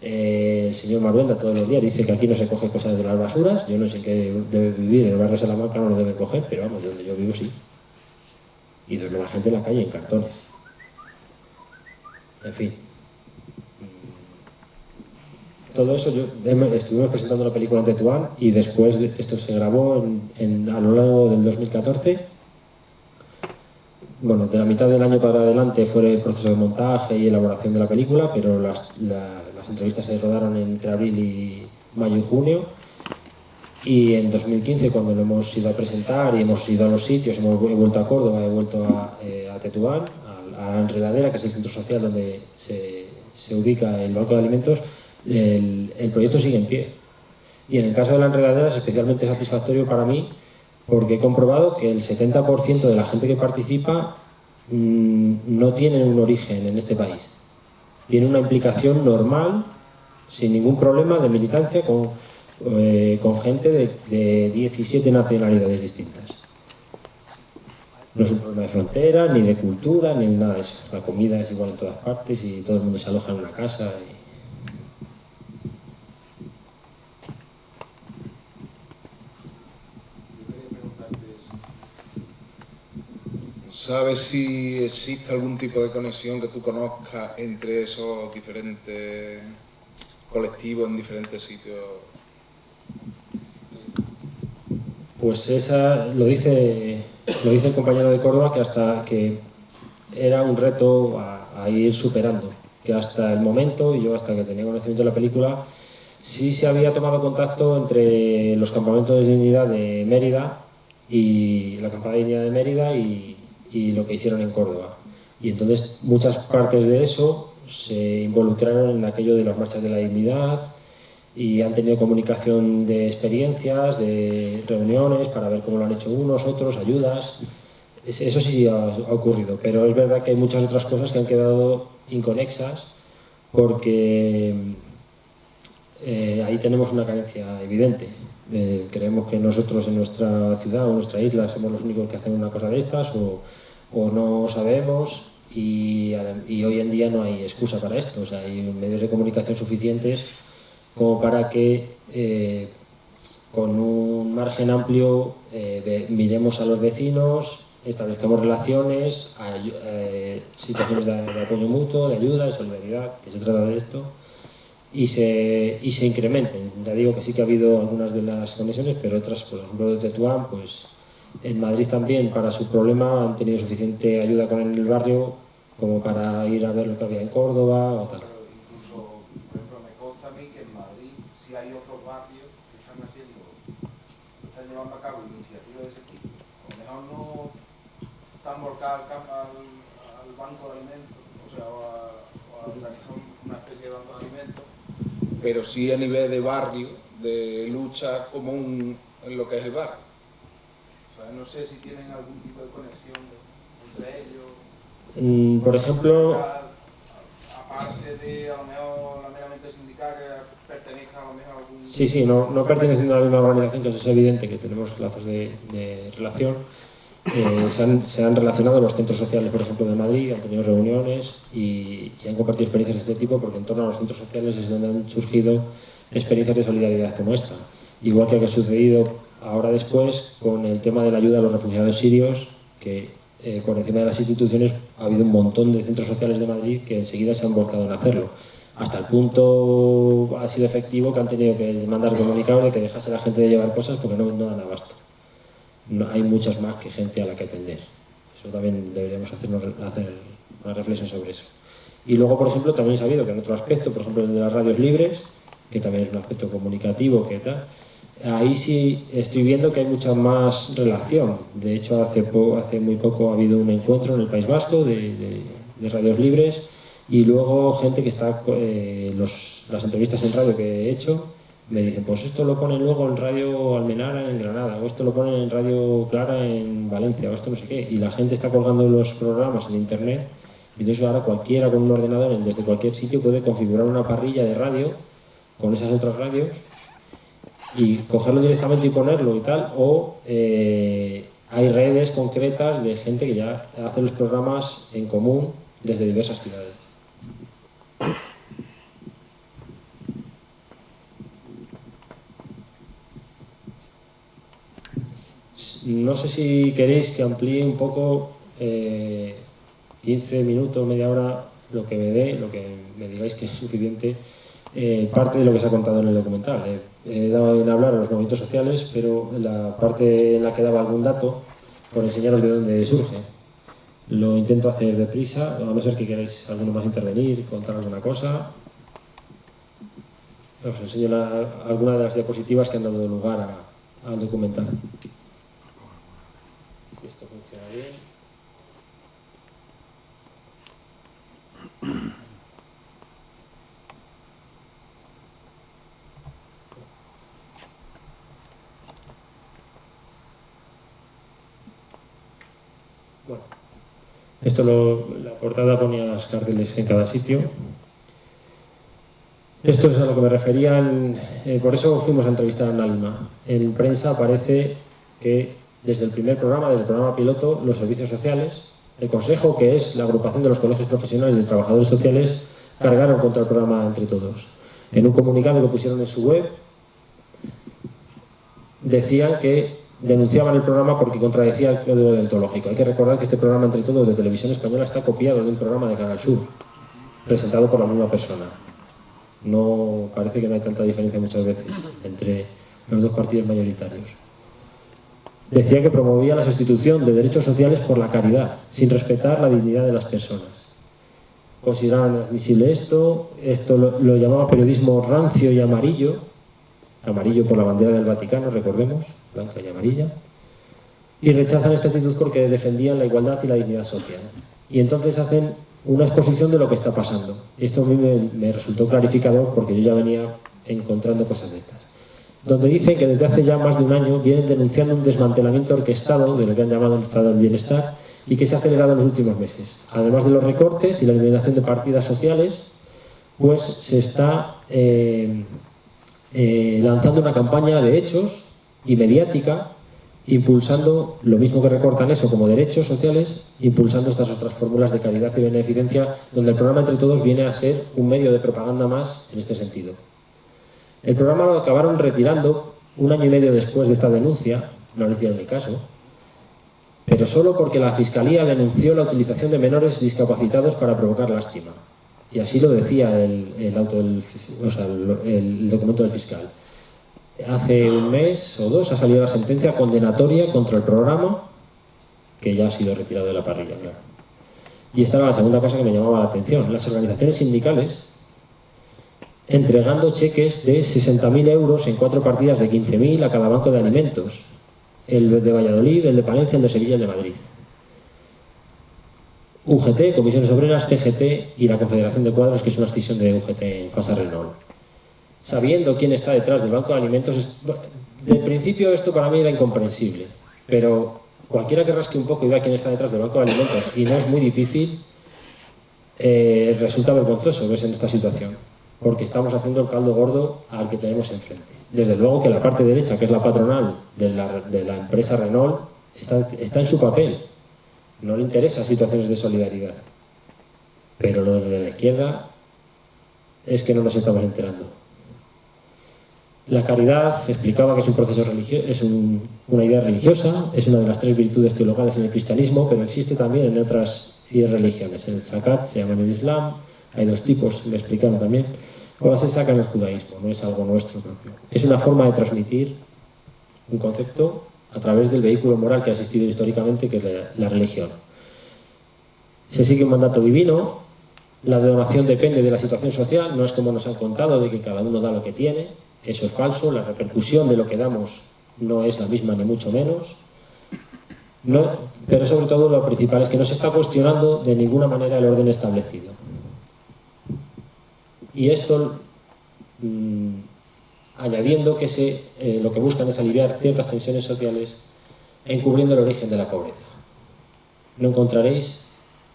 El señor Maruenda todos los días dice que aquí no se coge cosas de las basuras. Yo no sé qué debe vivir, en el barrio de Salamanca no lo debe coger, pero vamos, donde yo vivo sí. y duerme la gente en la calle en cartones. En fin. Todo eso, estuvimos presentando la película en Tetuán y después esto se grabó a lo largo del 2014. Bueno, de la mitad del año para adelante fue el proceso de montaje y elaboración de la película, pero las entrevistas se rodaron entre abril y mayo y junio. Y en 2015, cuando lo hemos ido a presentar y hemos ido a los sitios, he vuelto a Córdoba, he vuelto a Tetuán, a la Enredadera, que es el centro social donde se ubica el Banco de Alimentos, el proyecto sigue en pie. Y en el caso de la Enredadera es especialmente satisfactorio para mí, porque he comprobado que el 70% de la gente que participa no tiene un origen en este país. Tiene una implicación normal, sin ningún problema de militancia, con gente de 17 nacionalidades distintas. No es un problema de frontera, ni de cultura, ni nada de eso. La comida es igual en todas partes y todo el mundo se aloja en una casa. ¿Sabes si existe algún tipo de conexión que tú conozcas entre esos diferentes colectivos en diferentes sitios? Pues lo dice el compañero de Córdoba, que era un reto a ir superando, que hasta el momento, y yo hasta que tenía conocimiento de la película, sí se había tomado contacto entre los campamentos de dignidad de Mérida y la campada de dignidad de Mérida y lo que hicieron en Córdoba. Y entonces muchas partes de eso se involucraron en aquello de las marchas de la dignidad y han tenido comunicación de experiencias, de reuniones para ver cómo lo han hecho unos, otros, ayudas. Eso sí ha ocurrido, pero es verdad que hay muchas otras cosas que han quedado inconexas porque ahí tenemos una carencia evidente. Creemos que nosotros en nuestra ciudad o en nuestra isla somos los únicos que hacen una cosa de estas o no sabemos y hoy en día no hay excusa para esto. O sea, hay medios de comunicación suficientes como para que con un margen amplio miremos a los vecinos, establezcamos relaciones, situaciones de apoyo mutuo, de ayuda, de solidaridad, que se trata de esto, y se incrementen. Ya digo que sí que ha habido algunas de las conexiones, pero otras, por ejemplo, de Tetuán, pues en Madrid también, para su problema, han tenido suficiente ayuda con el barrio como para ir a ver lo que había en Córdoba o tal. Incluso, por ejemplo, me consta a mí que en Madrid sí hay otros barrios que están llevando a cabo iniciativas de ese tipo. A lo mejor no están volcadas al banco de alimentos, o sea, o a la que son una especie de banco de alimentos, pero sí a nivel de barrio, de lucha común en lo que es el barrio. O sea, no sé si tienen algún tipo de conexión entre ellos. Por ejemplo, aparte de a lo mejor la meramente sindical, que pertenezca a lo mejor a algún... Sí, no perteneciendo a la misma organización, que eso es evidente que tenemos lazos de relación. Se han relacionado los centros sociales, por ejemplo, de Madrid, han tenido reuniones y han compartido experiencias de este tipo, porque en torno a los centros sociales es donde han surgido experiencias de solidaridad como esta. Igual que ha sucedido ahora después con el tema de la ayuda a los refugiados sirios, que por encima de las instituciones ha habido un montón de centros sociales de Madrid que enseguida se han volcado en hacerlo. Hasta el punto ha sido efectivo que han tenido que mandar comunicado de que dejase a la gente de llevar cosas porque no dan abasto. Hay muchas más que gente a la que atender. Eso también deberíamos hacer una reflexión sobre eso. Y luego, por ejemplo, también he sabido que en otro aspecto, por ejemplo el de las radios libres, que también es un aspecto comunicativo, que tal, ahí sí estoy viendo que hay mucha más relación. De hecho, hace muy poco ha habido un encuentro en el País Vasco de radios libres y luego gente que está, las entrevistas en radio que he hecho, me dicen, pues esto lo ponen luego en Radio Almenara en Granada, o esto lo ponen en Radio Clara en Valencia, o esto no sé qué. Y la gente está colgando los programas en internet, y entonces ahora cualquiera con un ordenador desde cualquier sitio puede configurar una parrilla de radio con esas otras radios y cogerlo directamente y ponerlo y tal, o hay redes concretas de gente que ya hace los programas en común desde diversas ciudades. No sé si queréis que amplíe un poco 15 minutos, media hora, lo que me dé, lo que me digáis que es suficiente, parte de lo que se ha contado en el documental. He dado en hablar a los movimientos sociales, pero la parte en la que daba algún dato, por enseñaros de dónde surge. Lo intento hacer deprisa, a no ser que queráis alguno más intervenir, contar alguna cosa. Os enseño algunas de las diapositivas que han dado lugar al documental. Si esto funciona bien. Bueno, la portada ponía los carteles en cada sitio. Esto es a lo que me refería, por eso fuimos a entrevistar a Nalma. En prensa aparece que desde el primer programa, desde el programa piloto, los servicios sociales, el Consejo, que es la agrupación de los colegios profesionales de trabajadores sociales, cargaron contra el programa Entre Todos. En un comunicado que pusieron en su web, decían que denunciaban el programa porque contradecía el código deontológico. Hay que recordar que este programa Entre Todos de Televisión Española está copiado de un programa de Canal Sur, presentado por la misma persona. No parece que no hay tanta diferencia muchas veces entre los dos partidos mayoritarios. Decía que promovía la sustitución de derechos sociales por la caridad, sin respetar la dignidad de las personas. Consideraban inadmisible esto lo llamaba periodismo rancio y amarillo por la bandera del Vaticano, recordemos, blanca y amarilla, y rechazan esta actitud porque defendían la igualdad y la dignidad social. Y entonces hacen una exposición de lo que está pasando. Esto a mí me resultó clarificador porque yo ya venía encontrando cosas de estas. Donde dicen que desde hace ya más de un año vienen denunciando un desmantelamiento orquestado de lo que han llamado el Estado del Bienestar y que se ha acelerado en los últimos meses. Además de los recortes y la eliminación de partidas sociales, pues se está lanzando una campaña de hechos y mediática, impulsando lo mismo que recortan eso como derechos sociales, impulsando estas otras fórmulas de caridad y beneficencia, donde el programa Entre Todos viene a ser un medio de propaganda más en este sentido. El programa lo acabaron retirando un año y medio después de esta denuncia, no le hicieron ni caso, pero solo porque la Fiscalía denunció la utilización de menores discapacitados para provocar lástima. Y así lo decía el documento del fiscal. Hace un mes o dos ha salido la sentencia condenatoria contra el programa, que ya ha sido retirado de la parrilla, claro. Y esta era la segunda cosa que me llamaba la atención. Las organizaciones sindicales entregando cheques de 60.000 euros en 4 partidas de 15.000 a cada banco de alimentos. El de Valladolid, el de Palencia, el de Sevilla y el de Madrid. UGT, Comisiones Obreras, CGT y la Confederación de Cuadros, que es una extinción de UGT en Fasa Renault. Sabiendo quién está detrás del Banco de Alimentos, de principio esto para mí era incomprensible, pero cualquiera que rasque un poco y vea quién está detrás del Banco de Alimentos, y no es muy difícil, resulta vergonzoso verse en esta situación, porque estamos haciendo el caldo gordo al que tenemos enfrente. Desde luego que la parte derecha, que es la patronal de la empresa Renault, está en su papel. No le interesan situaciones de solidaridad. Pero lo de la izquierda es que no nos estamos enterando. La caridad se explicaba que es un proceso religioso, es una idea religiosa, es una de las 3 virtudes teologales en el cristianismo, pero existe también en otras religiones. El zakat se llama en el Islam, hay 2 tipos, me explicaron también. O se saca en el judaísmo, no es algo nuestro propio. Es una forma de transmitir un concepto a través del vehículo moral que ha existido históricamente, que es la religión. Se sigue un mandato divino, la donación depende de la situación social, no es como nos han contado de que cada uno da lo que tiene, eso es falso, la repercusión de lo que damos no es la misma ni mucho menos, pero sobre todo lo principal es que no se está cuestionando de ninguna manera el orden establecido. Y esto, añadiendo que lo que buscan es aliviar ciertas tensiones sociales, encubriendo el origen de la pobreza. No encontraréis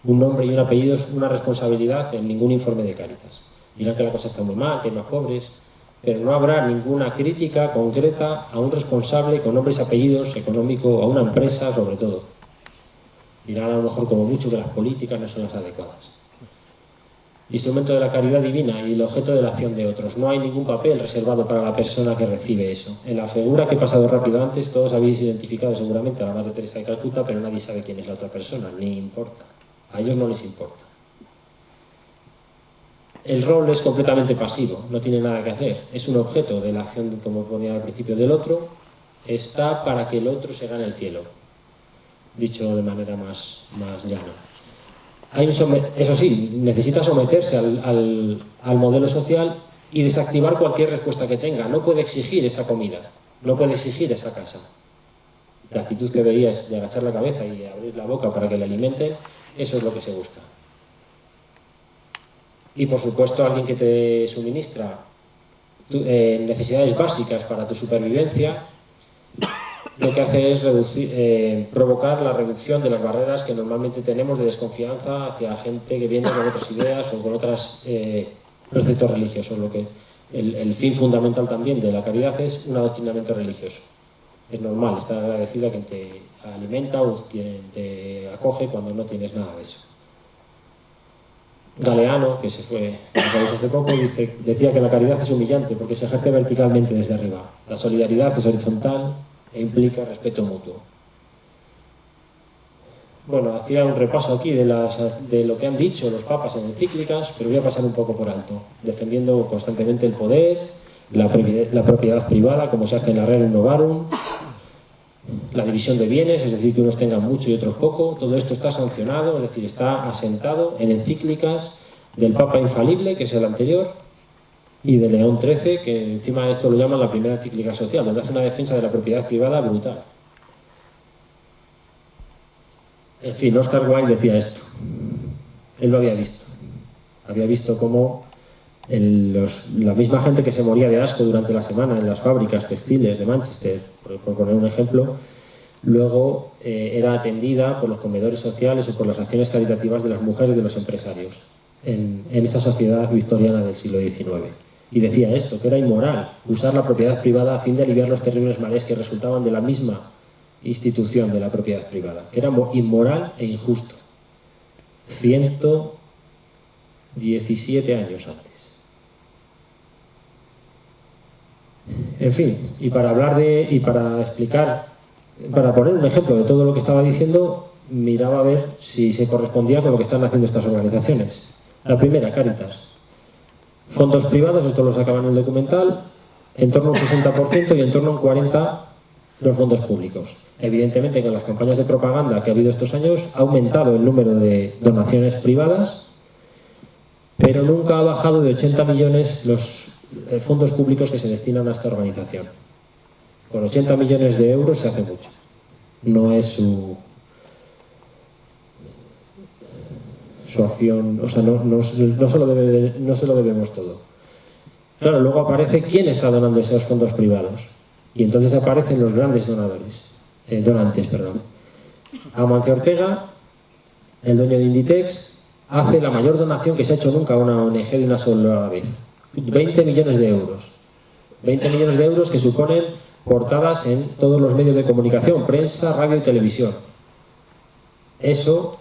un nombre y un apellido, una responsabilidad en ningún informe de Cáritas. Dirán que la cosa está muy mal, que hay más pobres, pero no habrá ninguna crítica concreta a un responsable con nombres y apellidos económico, a una empresa sobre todo. Dirán a lo mejor como mucho que las políticas no son las adecuadas. instrumento de la caridad divina y el objeto de la acción de otros. No hay ningún papel reservado para la persona que recibe eso. En la figura que he pasado rápido antes, todos habéis identificado seguramente a la Madre Teresa de Calcuta, pero nadie sabe quién es la otra persona, ni importa. A ellos no les importa. El rol es completamente pasivo, no tiene nada que hacer. Es un objeto de la acción, como ponía al principio, del otro. Está para que el otro se gane el cielo, dicho de manera más llana. Eso sí, necesita someterse al modelo social y desactivar cualquier respuesta que tenga. No puede exigir esa comida, no puede exigir esa casa. La actitud que veías de agachar la cabeza y abrir la boca para que le alimenten, eso es lo que se busca. Y por supuesto alguien que te suministra necesidades básicas para tu supervivencia, lo que hace es provocar la reducción de las barreras que normalmente tenemos de desconfianza hacia gente que viene con otras ideas o con otros preceptos religiosos. El fin fundamental también de la caridad es un adoctrinamiento religioso. Es normal estar agradecido a quien te alimenta o quien te acoge cuando no tienes nada de eso. Galeano, que se fue hace poco, decía que la caridad es humillante porque se ejerce verticalmente desde arriba. La solidaridad es horizontal e implica respeto mutuo. Bueno, hacía un repaso aquí de lo que han dicho los papas en encíclicas, pero voy a pasar un poco por alto, defendiendo constantemente el poder, la propiedad privada, como se hace en la Rerum Novarum, la división de bienes, es decir, que unos tengan mucho y otros poco. Todo esto está sancionado, es decir, está asentado en encíclicas del Papa Infalible, que es el anterior, y de León XIII, que encima de esto lo llaman la primera encíclica social, donde hace una defensa de la propiedad privada brutal. En fin, Oscar Wilde decía esto. Él lo había visto. Había visto cómo la misma gente que se moría de asco durante la semana en las fábricas textiles de Manchester, por poner un ejemplo, luego era atendida por los comedores sociales o por las acciones caritativas de las mujeres de los empresarios en esa sociedad victoriana del siglo XIX. Y decía esto, que era inmoral usar la propiedad privada a fin de aliviar los terribles males que resultaban de la misma institución de la propiedad privada, que era inmoral e injusto. 117 años antes. En fin, y para explicar, para poner un ejemplo de todo lo que estaba diciendo, miraba a ver si se correspondía con lo que están haciendo estas organizaciones. La primera, Cáritas. Fondos privados, esto lo sacaban en el documental, en torno a un 60% y en torno a un 40% los fondos públicos. Evidentemente, con las campañas de propaganda que ha habido estos años, ha aumentado el número de donaciones privadas, pero nunca ha bajado de 80 millones los fondos públicos que se destinan a esta organización. Con 80 millones de euros se hace mucho. No es su acción, o sea, no se lo debemos todo. Claro, luego aparece quién está donando esos fondos privados. Y entonces aparecen los grandes donantes. Amancio Ortega, el dueño de Inditex, hace la mayor donación que se ha hecho nunca a una ONG de una sola vez. 20 millones de euros. 20 millones de euros que suponen portadas en todos los medios de comunicación, prensa, radio y televisión. Eso,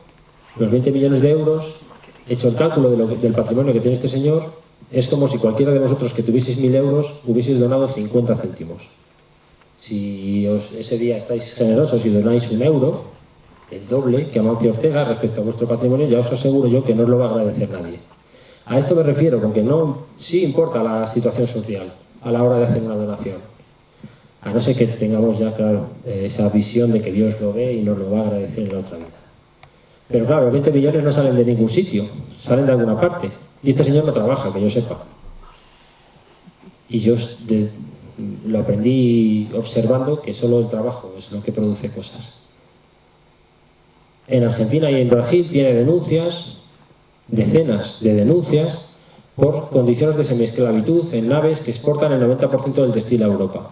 los 20 millones de euros, hecho el cálculo del patrimonio que tiene este señor, es como si cualquiera de vosotros que tuvieseis 1.000 euros hubieseis donado 50 céntimos. Si ese día estáis generosos y donáis 1 euro, el doble que Amancio Ortega respecto a vuestro patrimonio, ya os aseguro yo que no os lo va a agradecer nadie. A esto me refiero, porque sí importa la situación social a la hora de hacer una donación. A no ser que tengamos ya, claro, esa visión de que Dios lo ve y nos lo va a agradecer en la otra vida. Pero claro, 20 millones no salen de ningún sitio, salen de alguna parte. Y este señor no trabaja, que yo sepa. Y yo lo aprendí observando que solo el trabajo es lo que produce cosas. En Argentina y en Brasil tiene denuncias, decenas de denuncias, por condiciones de semiesclavitud en naves que exportan el 90% del textil a Europa.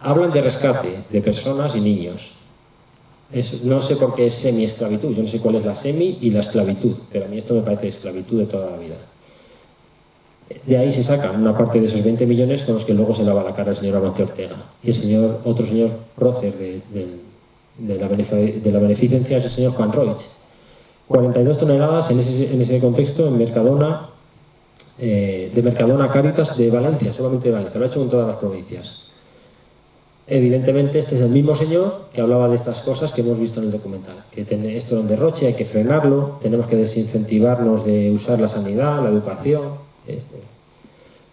Hablan de rescate de personas y niños. No sé por qué es semiesclavitud, yo no sé cuál es la semi y la esclavitud, pero a mí esto me parece esclavitud de toda la vida. De ahí se sacan una parte de esos 20 millones con los que luego se lava la cara el señor Amancio Ortega. Y otro señor prócer de la beneficencia es el señor Juan Roig, 42 toneladas en ese contexto en Mercadona, de Mercadona Cáritas de Valencia, solamente de Valencia, lo ha hecho en todas las provincias. Evidentemente este es el mismo señor que hablaba de estas cosas que hemos visto en el documental, que esto es un derroche, hay que frenarlo, tenemos que desincentivarnos de usar la sanidad, la educación,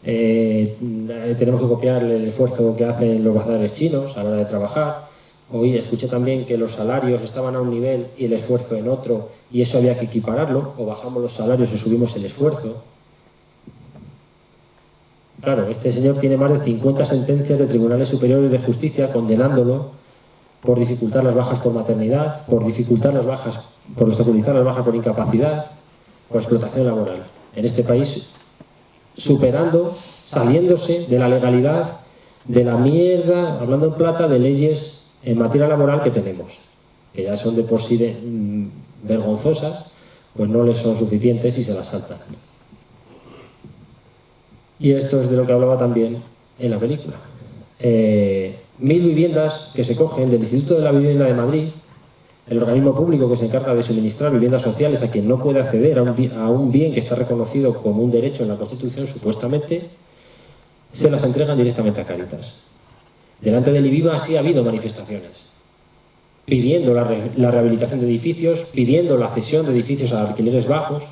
tenemos que copiar el esfuerzo que hacen los bazares chinos a la hora de trabajar. Hoy escuché también que los salarios estaban a un nivel y el esfuerzo en otro, y eso había que equipararlo, o bajamos los salarios o subimos el esfuerzo. Claro, este señor tiene más de 50 sentencias de tribunales superiores de justicia condenándolo por dificultar las bajas por maternidad, por dificultar las bajas, por obstaculizar las bajas por incapacidad, por explotación laboral. En este país, superando, saliéndose de la legalidad, de la mierda, hablando en plata, de leyes en materia laboral que tenemos, que ya son de por sí vergonzosas, pues no les son suficientes y se las saltan. Y esto es de lo que hablaba también en la película. 1000 viviendas que se cogen del Instituto de la Vivienda de Madrid, el organismo público que se encarga de suministrar viviendas sociales a quien no puede acceder a un bien que está reconocido como un derecho en la Constitución, supuestamente, se las entregan directamente a Cáritas. Delante del IBIBA sí ha habido manifestaciones, pidiendo la rehabilitación de edificios, pidiendo la cesión de edificios a alquileres bajos,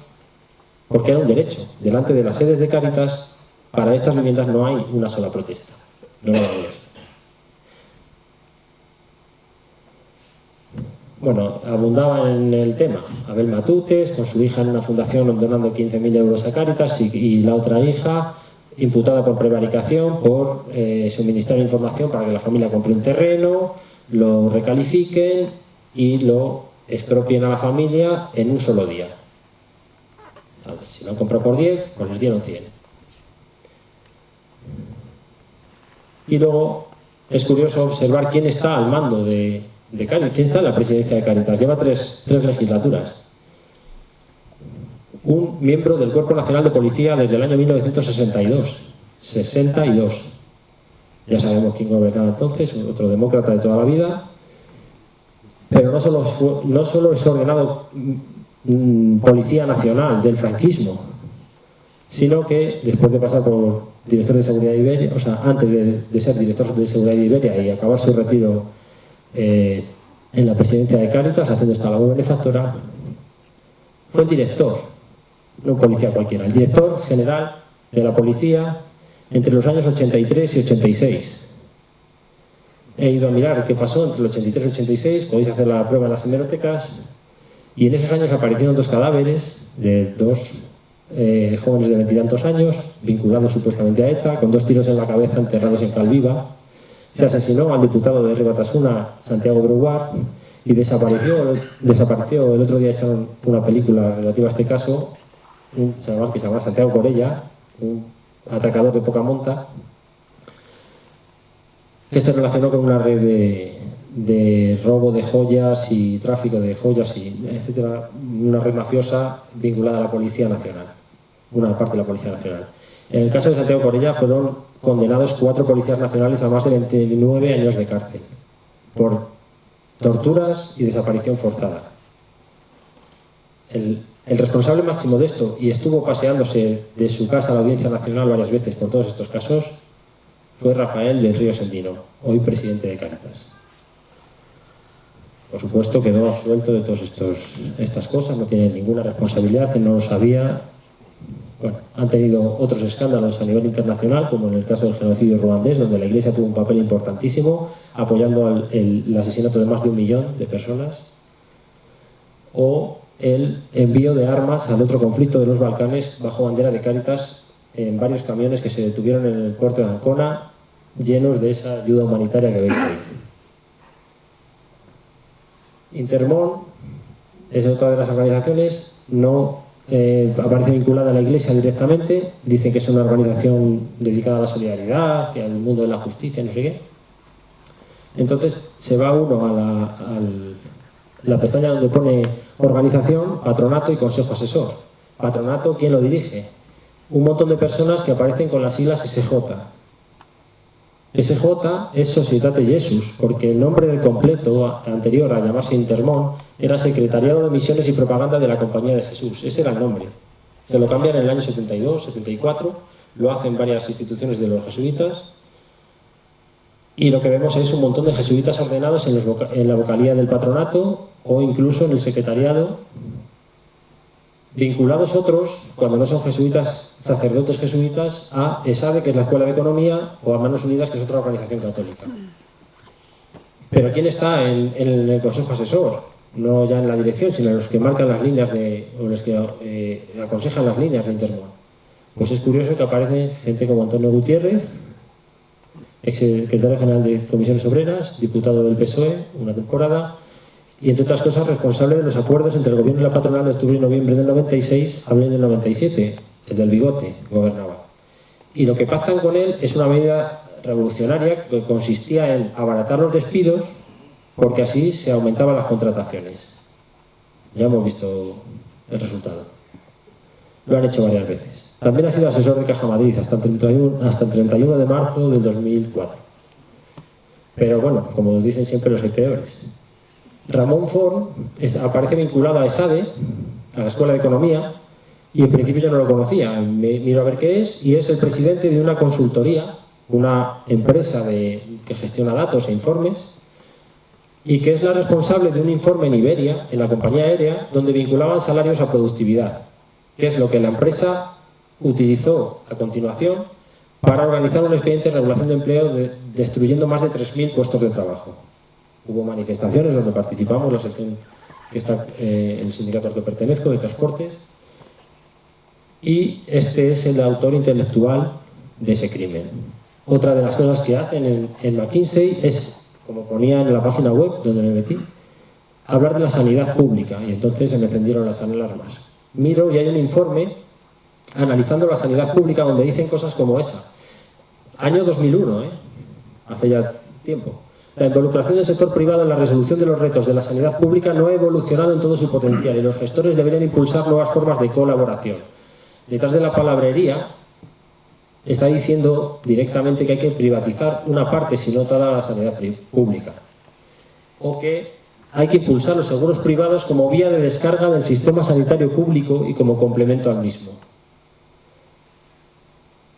porque era un derecho. Delante de las sedes de Cáritas, para estas viviendas no hay una sola protesta. No va a haber. Bueno, abundaba en el tema Abel Matutes, con su hija en una fundación donando 15.000 euros a Cáritas, y la otra hija imputada por prevaricación, por suministrar información para que la familia compre un terreno, lo recalifiquen y lo expropien a la familia en un solo día. Si lo han comprado por 10, pues les dieron 100. Y luego es curioso observar quién está al mando de Cáritas, quién está en la presidencia de Cáritas. Lleva tres legislaturas. Un miembro del Cuerpo Nacional de Policía desde el año 1962. 62. Ya sabemos quién gobernaba entonces, otro demócrata de toda la vida. Pero no solo es ordenado Policía Nacional del franquismo, sino que después de pasar por director de seguridad de Iberia, o sea, antes de ser director de seguridad de Iberia y acabar su retiro en la presidencia de Cáritas, haciendo esta labor benefactora, fue el director, no un policía cualquiera, el director general de la policía entre los años 83 y 86. He ido a mirar qué pasó entre el 83 y 86, podéis hacer la prueba en las hemerotecas, y en esos años aparecieron 2 cadáveres de 2 jóvenes de 20 y tantos años, vinculados supuestamente a ETA, con 2 tiros en la cabeza enterrados en Calviva. Se asesinó al diputado de Ribatasuna, Santiago Bruguar, y desapareció el otro día. Echaron una película relativa a este caso, un chaval que se llama Santiago Corella, un atracador de poca monta, que se relacionó con una red de robo de joyas y tráfico de joyas, y etcétera, una red mafiosa vinculada a la Policía Nacional, una parte de la Policía Nacional. En el caso de Santiago Corella fueron condenados 4 policías nacionales a más de 29 años de cárcel por torturas y desaparición forzada. El responsable máximo de esto, y estuvo paseándose de su casa a la Audiencia Nacional varias veces por todos estos casos, fue Rafael del Río Sendino, hoy presidente de Cáritas. Por supuesto, quedó absuelto de todas estas cosas, no tiene ninguna responsabilidad, no lo sabía. Bueno, han tenido otros escándalos a nivel internacional, como en el caso del genocidio ruandés, donde la Iglesia tuvo un papel importantísimo, apoyando el asesinato de más de 1 millón de personas, o el envío de armas al otro conflicto de los Balcanes bajo bandera de Cáritas en varios camiones que se detuvieron en el puerto de Ancona, llenos de esa ayuda humanitaria que veis ahí. Intermón es otra de las organizaciones, no aparece vinculada a la Iglesia directamente, dicen que es una organización dedicada a la solidaridad y al mundo de la justicia, no sé qué. Entonces se va uno a la pestaña donde pone organización, patronato y consejo asesor. Patronato, ¿quién lo dirige? Un montón de personas que aparecen con las siglas SJ. SJ es Societate Jesus, porque el nombre del completo, anterior a llamarse Intermón, era Secretariado de Misiones y Propaganda de la Compañía de Jesús. Ese era el nombre. Se lo cambian en el año 72, 74, lo hacen varias instituciones de los jesuitas, y lo que vemos es un montón de jesuitas ordenados en la vocalía del patronato o incluso en el secretariado, vinculados otros, cuando no son jesuitas, sacerdotes jesuitas, a ESADE, que es la Escuela de Economía, o a Manos Unidas, que es otra organización católica. Pero ¿quién está en el Consejo Asesor? No ya en la dirección, sino los que marcan las líneas o los que aconsejan las líneas de Intermón. Pues es curioso que aparece gente como Antonio Gutiérrez, ex secretario general de Comisiones Obreras, diputado del PSOE, una temporada, y entre otras cosas responsable de los acuerdos entre el gobierno y la patronal de octubre y noviembre del 96, abril del 97, el del bigote, gobernaba. Y lo que pactan con él es una medida revolucionaria que consistía en abaratar los despidos porque así se aumentaban las contrataciones. Ya hemos visto el resultado. Lo han hecho varias veces. También ha sido asesor de Caja Madrid hasta el 31 de marzo del 2004. Pero bueno, como nos dicen siempre, los hay peores. Ramón Forn aparece vinculado a ESADE, a la Escuela de Economía, y en principio yo no lo conocía. Miro a ver qué es, y es el presidente de una consultoría, una empresa que gestiona datos e informes, y que es la responsable de un informe en Iberia, en la compañía aérea, donde vinculaban salarios a productividad, que es lo que la empresa utilizó a continuación para organizar un expediente de regulación de empleo destruyendo más de 3.000 puestos de trabajo. Hubo manifestaciones donde participamos, la sección que está en el sindicato al que pertenezco, de transportes, y este es el autor intelectual de ese crimen. Otra de las cosas que hacen en McKinsey es, como ponía en la página web donde me metí, hablar de la sanidad pública, y entonces se me encendieron las alarmas. Miro y hay un informe analizando la sanidad pública donde dicen cosas como esa. Año 2001, hace ya tiempo. La involucración del sector privado en la resolución de los retos de la sanidad pública no ha evolucionado en todo su potencial y los gestores deberían impulsar nuevas formas de colaboración. Detrás de la palabrería está diciendo directamente que hay que privatizar una parte, si no toda la sanidad pública. O que hay que impulsar los seguros privados como vía de descarga del sistema sanitario público y como complemento al mismo.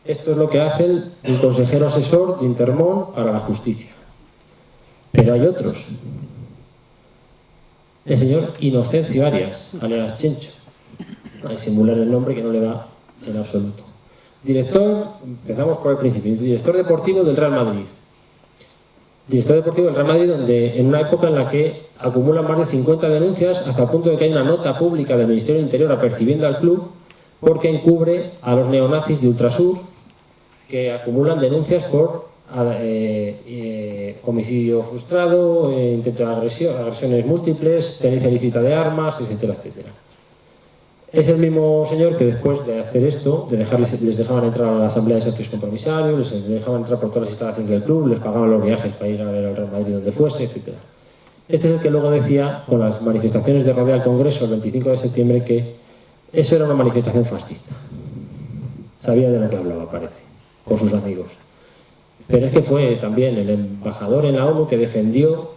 Esto es lo que hace el consejero asesor de Intermón para la justicia. Pero hay otros. El señor Inocencio Arias, alias Chencho. Hay simular el nombre que no le va en absoluto. Director, empezamos por el principio, director deportivo del Real Madrid. Director deportivo del Real Madrid, donde en una época en la que acumulan más de 50 denuncias hasta el punto de que hay una nota pública del Ministerio del Interior apercibiendo al club porque encubre a los neonazis de Ultrasur que acumulan denuncias por homicidio frustrado, intento de agresión, agresiones múltiples, tenencia ilícita de armas, etcétera, etcétera. Es el mismo señor que después de hacer esto, les dejaban entrar a la asamblea de socios compromisarios, les dejaban entrar por todas las instalaciones del club, les pagaban los viajes para ir a ver al Real Madrid donde fuese, etcétera. Este es el que luego decía, con las manifestaciones de rodea al Congreso el 25 de septiembre, que eso era una manifestación fascista. Sabía de lo que hablaba, parece, con sus amigos. Pero es que fue también el embajador en la ONU que defendió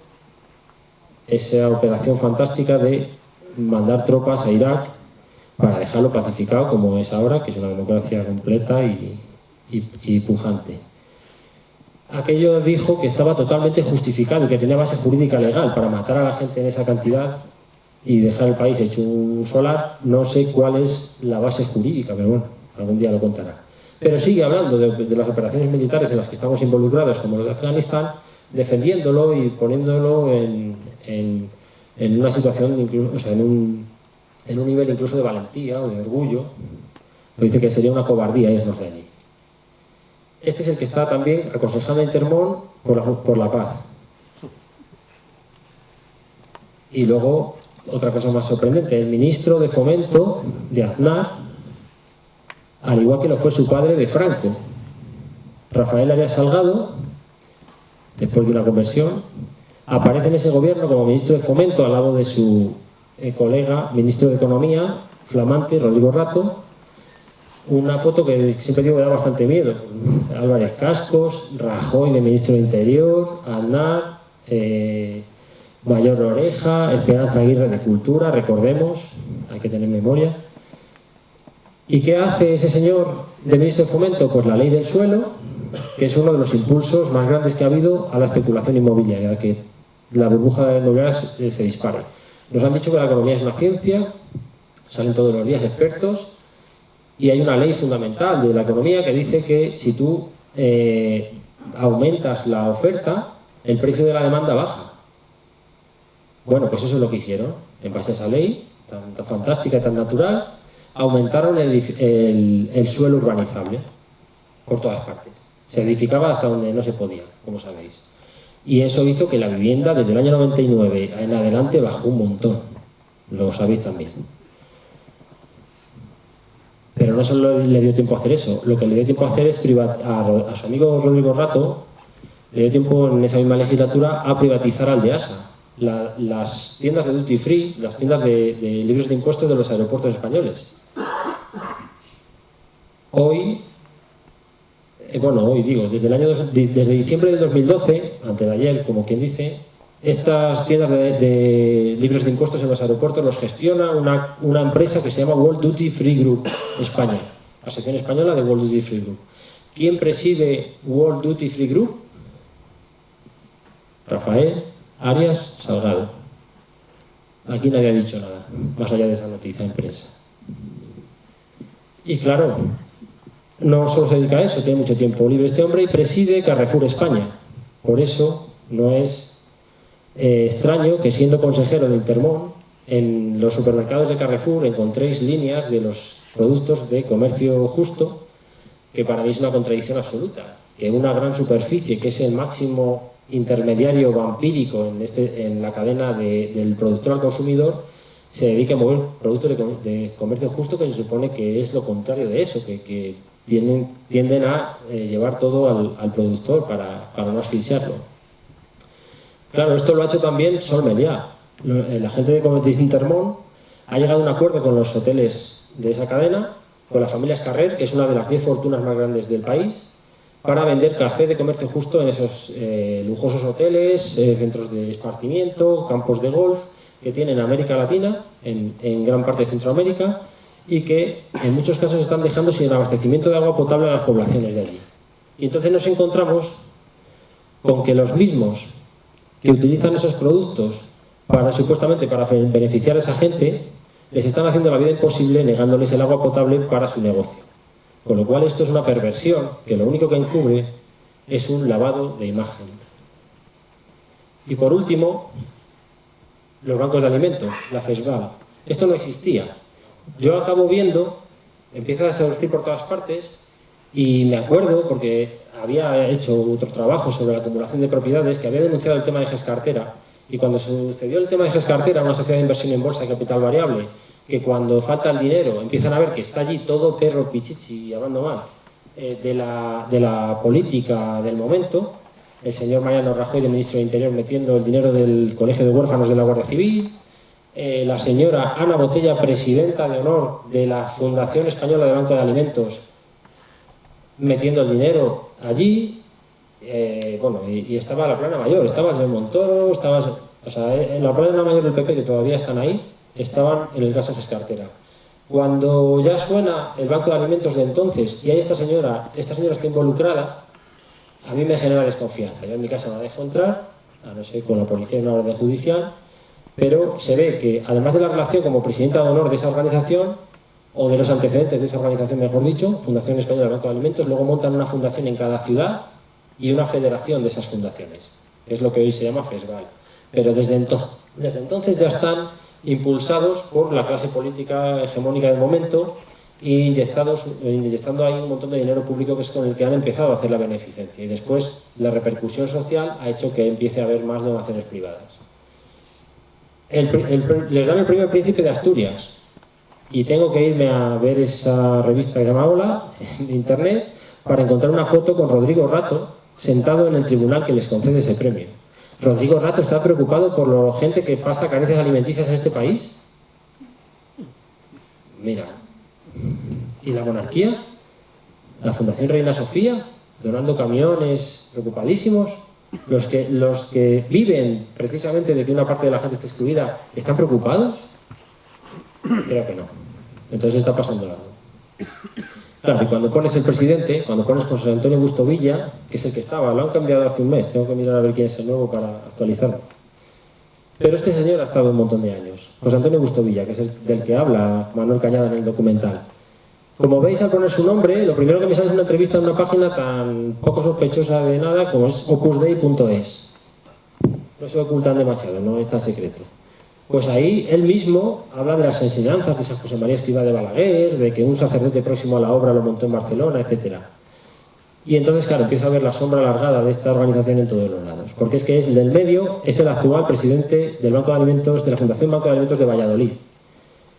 esa operación fantástica de mandar tropas a Irak para dejarlo pacificado como es ahora, que es una democracia completa y pujante. Aquello dijo que estaba totalmente justificado y que tenía base jurídica legal para matar a la gente en esa cantidad y dejar el país hecho un solar. No sé cuál es la base jurídica, pero bueno, algún día lo contará. Pero sigue hablando de las operaciones militares en las que estamos involucrados, como lo de Afganistán, defendiéndolo y poniéndolo en una situación, incluso, o sea, en un nivel incluso de valentía o de orgullo. Lo dice que sería una cobardía irnos de allí. Este es el que está también aconsejando a Intermón por la paz. Y luego, otra cosa más sorprendente, el ministro de Fomento de Aznar, al igual que lo fue su padre de Franco, Rafael Arias Salgado, después de una conversión, aparece en ese gobierno como ministro de Fomento al lado de su colega, ministro de Economía, flamante, Rodrigo Rato, una foto que siempre digo que da bastante miedo. Álvarez Cascos, Rajoy de ministro de Interior, Aznar, Mayor Oreja, Esperanza Aguirre de Cultura, recordemos, hay que tener memoria. ¿Y qué hace ese señor de ministro de Fomento? Pues la ley del suelo, que es uno de los impulsos más grandes que ha habido a la especulación inmobiliaria, que la burbuja inmobiliaria se dispara. Nos han dicho que la economía es una ciencia, salen todos los días expertos, y hay una ley fundamental de la economía que dice que si tú aumentas la oferta, el precio de la demanda baja. Bueno, pues eso es lo que hicieron. En base a esa ley, tan fantástica y tan natural, aumentaron el suelo urbanizable por todas partes. Se edificaba hasta donde no se podía, como sabéis. Y eso hizo que la vivienda desde el año 99 en adelante bajó un montón. Lo sabéis también. Pero no solo le dio tiempo a hacer eso, lo que le dio tiempo a hacer es a su amigo Rodrigo Rato, le dio tiempo en esa misma legislatura a privatizar Aldeasa, las tiendas de duty free, las tiendas de libres de impuestos de los aeropuertos españoles. Hoy digo, desde diciembre del 2012, antes de ayer, como quien dice, estas tiendas de libres de impuestos en los aeropuertos los gestiona una empresa que se llama World Duty Free Group España, la sección española de World Duty Free Group. ¿Quién preside World Duty Free Group? Rafael Arias Salgado. Aquí nadie ha dicho nada, más allá de esa noticia en prensa. Y claro, no solo se dedica a eso, tiene mucho tiempo libre este hombre y preside Carrefour España. Por eso no es extraño que, siendo consejero de Intermón, en los supermercados de Carrefour encontréis líneas de los productos de comercio justo, que para mí es una contradicción absoluta. Que una gran superficie, que es el máximo intermediario vampírico en la cadena del productor al consumidor, se dedique a mover productos de comercio justo, que se supone que es lo contrario de eso, que tienden a llevar todo al productor para no asfixiarlo. Claro, esto lo ha hecho también Sol Meliá. La gente de Intermón ha llegado a un acuerdo con los hoteles de esa cadena, con la familia Escarrer, que es una de las 10 fortunas más grandes del país, para vender café de comercio justo en esos lujosos hoteles, centros de esparcimiento, campos de golf, que tienen América Latina, en gran parte de Centroamérica, y que en muchos casos están dejando sin abastecimiento de agua potable a las poblaciones de allí. Y entonces nos encontramos con que los mismos que utilizan esos productos supuestamente para beneficiar a esa gente, les están haciendo la vida imposible negándoles el agua potable para su negocio. Con lo cual esto es una perversión que lo único que encubre es un lavado de imagen. Y por último, los bancos de alimentos, la FESVAL. Esto no existía. Yo acabo viendo, empieza a surgir por todas partes, y me acuerdo, porque había hecho otro trabajo sobre la acumulación de propiedades, que había denunciado el tema de GEScartera, y cuando sucedió el tema de GEScartera, una sociedad de inversión en bolsa de capital variable, que cuando falta el dinero empiezan a ver que está allí todo perro pichichi y hablando mal de la política del momento, el señor Mariano Rajoy, de ministro de Interior, metiendo el dinero del Colegio de Huérfanos de la Guardia Civil, la señora Ana Botella, presidenta de honor de la Fundación Española de Banco de Alimentos, metiendo el dinero allí, y estaba la plana mayor, estaba el señor Montoro, en la plana mayor del PP, que todavía están ahí, estaban en el caso GEScartera. Cuando ya suena el Banco de Alimentos de entonces y hay esta señora está involucrada, a mí me genera desconfianza. Yo en mi casa no la dejo entrar, a no ser con la policía en una orden judicial, pero se ve que, además de la relación como presidenta de honor de esa organización, o de los antecedentes de esa organización, mejor dicho, Fundación Española del Banco de Alimentos, luego montan una fundación en cada ciudad y una federación de esas fundaciones, que es lo que hoy se llama FESVAL. Pero desde entonces ya están impulsados por la clase política hegemónica del momento y inyectando ahí un montón de dinero público, que es con el que han empezado a hacer la beneficencia. Y después la repercusión social ha hecho que empiece a haber más donaciones privadas. Les dan el premio Príncipe de Asturias. Y tengo que irme a ver esa revista que se llama Hola, en internet, para encontrar una foto con Rodrigo Rato sentado en el tribunal que les concede ese premio. Rodrigo Rato está preocupado por la gente que pasa carencias alimenticias en este país. Mira. ¿Y la monarquía? ¿La Fundación Reina Sofía? ¿Donando camiones preocupadísimos? ¿Los que viven precisamente de que una parte de la gente esté excluida están preocupados? Creo que no. Entonces está pasando algo. Claro, y cuando pones el presidente, cuando pones José Antonio Bustovilla, que es el que estaba, lo han cambiado hace un mes, tengo que mirar a ver quién es el nuevo para actualizarlo. Pero este señor ha estado un montón de años. José Antonio Bustovilla, que es el del que habla Manuel Cañada en el documental. Como veis, al poner su nombre, lo primero que me sale es una entrevista en una página tan poco sospechosa de nada como es opusdei.es. No se ocultan demasiado, no es tan secreto. Pues ahí él mismo habla de las enseñanzas de San José María Escrivá de Balaguer, de que un sacerdote próximo a la obra lo montó en Barcelona, etc. Y entonces, claro, empieza a ver la sombra alargada de esta organización en todos los lados. Porque es que es el del medio, es el actual presidente del Banco de Alimentos, de la Fundación Banco de Alimentos de Valladolid,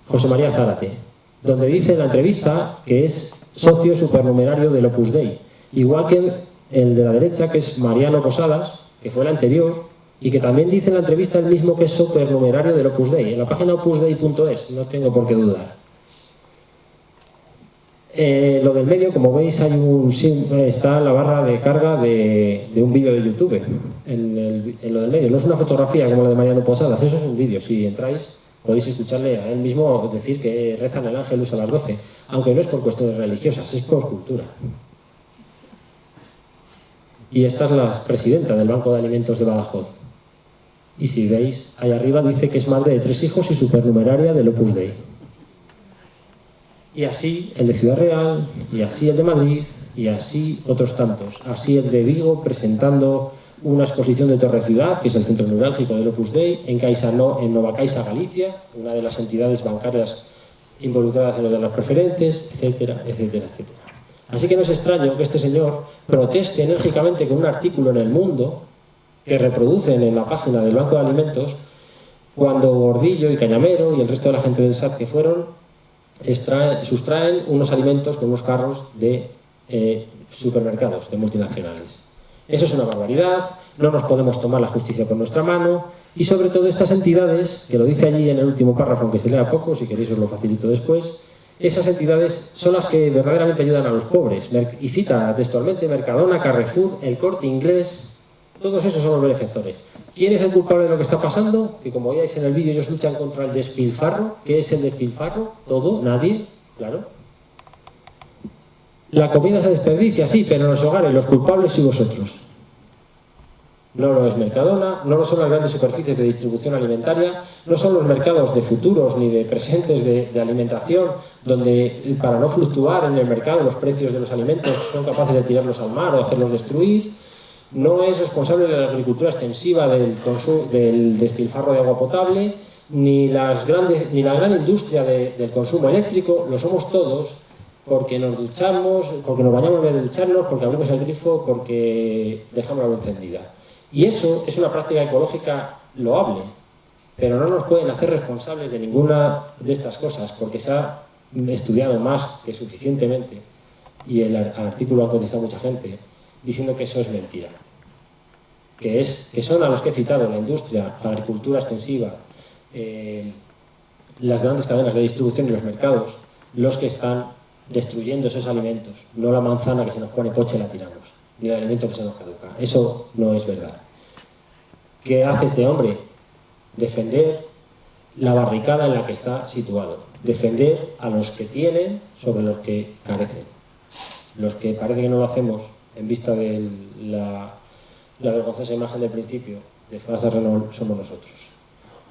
José María Zárate, donde dice en la entrevista que es socio supernumerario del Opus Dei, igual que el de la derecha, que es Mariano Posadas, que fue el anterior, y que también dice en la entrevista el mismo que es supernumerario del Opus Dei, en la página opusdei.es, no tengo por qué dudar. Lo del medio, como veis, está en la barra de carga de un vídeo de YouTube, en lo del medio. No es una fotografía como la de Mariano Posadas, eso es un vídeo. Si entráis, podéis escucharle a él mismo decir que rezan el Ángelus a las 12, aunque no es por cuestiones religiosas, es por cultura. Y esta es la presidenta del Banco de Alimentos de Badajoz. Y si veis, ahí arriba dice que es madre de 3 hijos y supernumeraria del Opus Dei. Y así el de Ciudad Real, y así el de Madrid, y así otros tantos. Así el de Vigo presentando una exposición de Torre Ciudad, que es el centro neurálgico del Opus Dei, en Nova Caixa Galicia, una de las entidades bancarias involucradas en lo de las preferentes, etcétera, etcétera, etcétera. Así que no es extraño que este señor proteste enérgicamente con un artículo en El Mundo que reproducen en la página del Banco de Alimentos, cuando Gordillo y Cañamero y el resto de la gente del SAT que fueron, sustraen unos alimentos con unos carros de supermercados, de multinacionales. Eso es una barbaridad, no nos podemos tomar la justicia por nuestra mano, y sobre todo estas entidades, que lo dice allí en el último párrafo, aunque se lea poco, si queréis os lo facilito después, esas entidades son las que verdaderamente ayudan a los pobres, y cita textualmente Mercadona, Carrefour, El Corte Inglés. Todos esos son los benefactores. ¿Quién es el culpable de lo que está pasando? Que como veis en el vídeo, ellos luchan contra el despilfarro. ¿Qué es el despilfarro? Todo, nadie, claro. La comida se desperdicia, sí, pero en los hogares los culpables sois vosotros. No lo es Mercadona, no lo son las grandes superficies de distribución alimentaria, no son los mercados de futuros ni de presentes de alimentación, donde para no fluctuar en el mercado los precios de los alimentos son capaces de tirarlos al mar o hacerlos destruir. No es responsable de la agricultura extensiva del despilfarro de agua potable, ni la gran industria del consumo eléctrico. Lo somos todos porque nos duchamos, porque nos bañamos en vez de ducharnos, porque abrimos el grifo, porque dejamos la luz encendida. Y eso es una práctica ecológica loable, pero no nos pueden hacer responsables de ninguna de estas cosas, porque se ha estudiado más que suficientemente, y el artículo ha contestado mucha gente, diciendo que eso es mentira. Que son a los que he citado, la industria, la agricultura extensiva, las grandes cadenas de distribución y los mercados, los que están destruyendo esos alimentos, no la manzana que se nos pone poche la tiramos, ni el alimento que se nos caduca. Eso no es verdad. ¿Qué hace este hombre? Defender la barricada en la que está situado, defender a los que tienen sobre los que carecen. Los que parece que no lo hacemos en vista de la vergonzosa imagen del principio de Frasa Renault somos nosotros.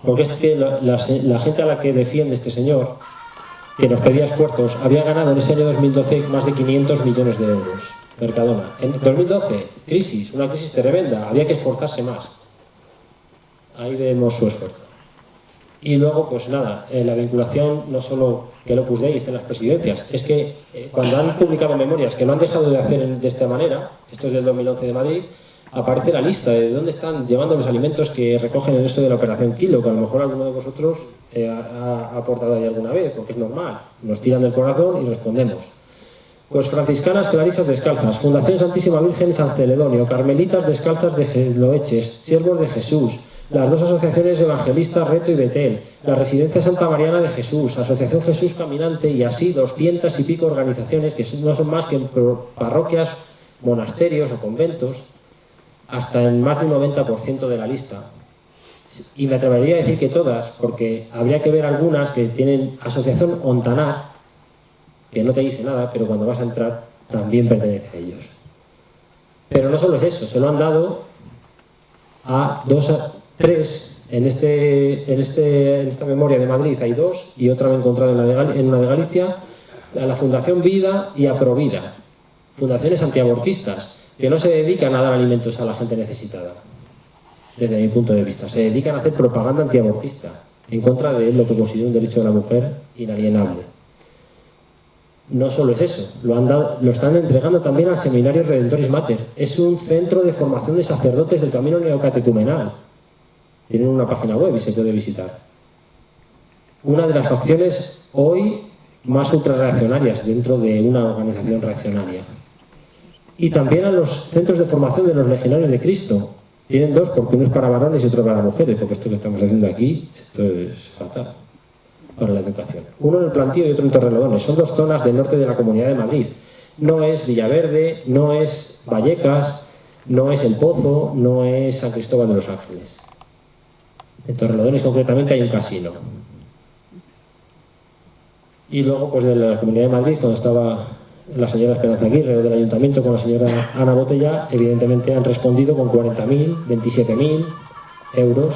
Porque es que la gente a la que defiende este señor, que nos pedía esfuerzos, había ganado en ese año 2012 más de 500 millones de euros. Mercadona. En 2012, una crisis tremenda, había que esforzarse más. Ahí vemos su esfuerzo. Y luego, pues nada, la vinculación no solo que el Opus Dei esté en las presidencias, es que cuando han publicado memorias que lo han dejado de hacer de esta manera, esto es del 2011 de Madrid, aparece la lista de dónde están llevando los alimentos que recogen en esto de la Operación Kilo, que a lo mejor alguno de vosotros ha aportado ahí alguna vez, porque es normal, nos tiran del corazón y respondemos. Pues franciscanas clarisas descalzas, Fundación Santísima Virgen San Celedonio, Carmelitas Descalzas de Loeches, Siervos de Jesús, las dos asociaciones evangelistas Reto y Betel, la Residencia Santa Mariana de Jesús, Asociación Jesús Caminante y así 200 y pico organizaciones que no son más que parroquias, monasterios o conventos, hasta en más de un 90% de la lista. Y me atrevería a decir que todas, porque habría que ver algunas que tienen Asociación Ontanar, que no te dice nada, pero cuando vas a entrar también pertenece a ellos. Pero no solo es eso, se lo han dado a 2 a 3, en esta memoria de Madrid hay 2 y otra me he encontrado en una de Galicia, a la Fundación Vida y a Provida, fundaciones antiabortistas, que no se dedican a dar alimentos a la gente necesitada, desde mi punto de vista, se dedican a hacer propaganda antiabortista, en contra de lo que considera un derecho de la mujer inalienable. No solo es eso, lo están entregando también al Seminario Redentoris Mater. Es un centro de formación de sacerdotes del camino neocatecumenal. Tienen una página web y se puede visitar. Una de las facciones hoy más ultrarreaccionarias dentro de una organización reaccionaria. Y también a los centros de formación de los legionarios de Cristo. Tienen 2, porque uno es para varones y otro para mujeres, porque esto que estamos haciendo aquí, esto es fatal para la educación. Uno en el Plantío y otro en Torrelodones. Son 2 zonas del norte de la Comunidad de Madrid. No es Villaverde, no es Vallecas, no es El Pozo, no es San Cristóbal de los Ángeles. En Torrelodones concretamente hay un casino. Y luego, pues de la Comunidad de Madrid, cuando estaba la señora Esperanza Aguirre, del Ayuntamiento con la señora Ana Botella, evidentemente han respondido con 40.000, 27.000 euros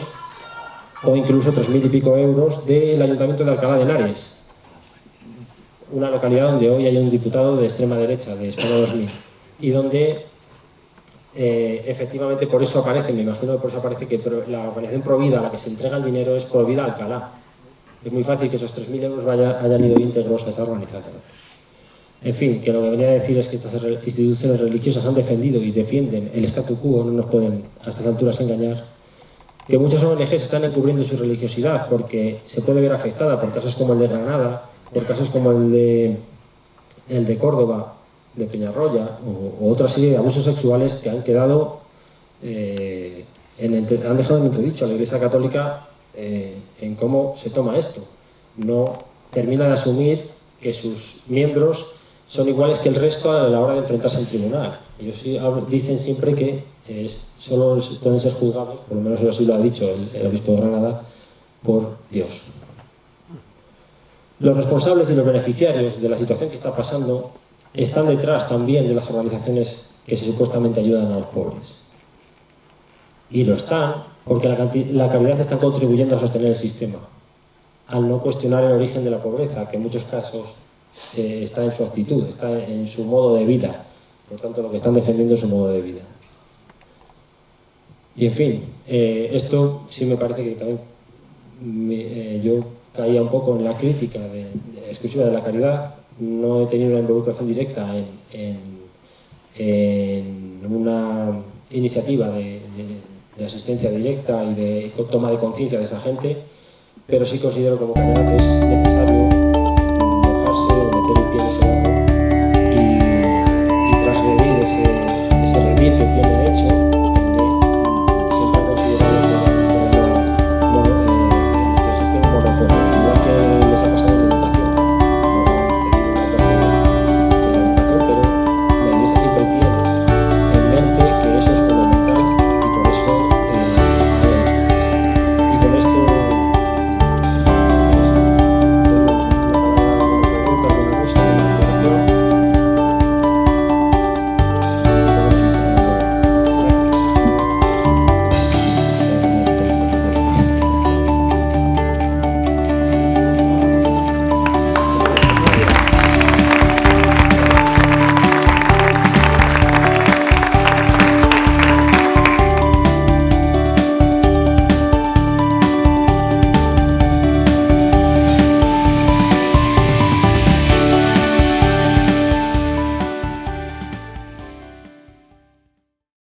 o incluso 3.000 y pico euros del Ayuntamiento de Alcalá de Henares, una localidad donde hoy hay un diputado de extrema derecha, de España 2000, y donde efectivamente por eso aparece, me imagino que por eso aparece que la organización Provida a la que se entrega el dinero es Provida Alcalá. Es muy fácil que esos 3.000 euros hayan ido íntegros a esa organización. En fin, que lo que venía a decir es que estas instituciones religiosas han defendido y defienden el statu quo, no nos pueden a estas alturas engañar, que muchas ONGs están encubriendo su religiosidad porque se puede ver afectada por casos como el de Granada, por casos como el de Córdoba, de Peñarroya, o otra serie de abusos sexuales que han quedado, han dejado en entredicho a la Iglesia Católica en cómo se toma esto. No termina de asumir que sus miembros son iguales que el resto a la hora de enfrentarse al tribunal. Ellos dicen siempre que solo pueden ser juzgados, por lo menos así lo ha dicho el obispo de Granada, por Dios. Los responsables y los beneficiarios de la situación que está pasando están detrás también de las organizaciones que supuestamente ayudan a los pobres. Y lo están porque la caridad está contribuyendo a sostener el sistema, al no cuestionar el origen de la pobreza, que en muchos casos está en su actitud, está en su modo de vida. Por tanto, lo que están defendiendo es su modo de vida. Y en fin, esto sí me parece que también yo caía un poco en la crítica exclusiva de la caridad. No he tenido una involucración directa en una iniciativa de asistencia directa y de toma de conciencia de esa gente, pero sí considero como caridad que es necesario.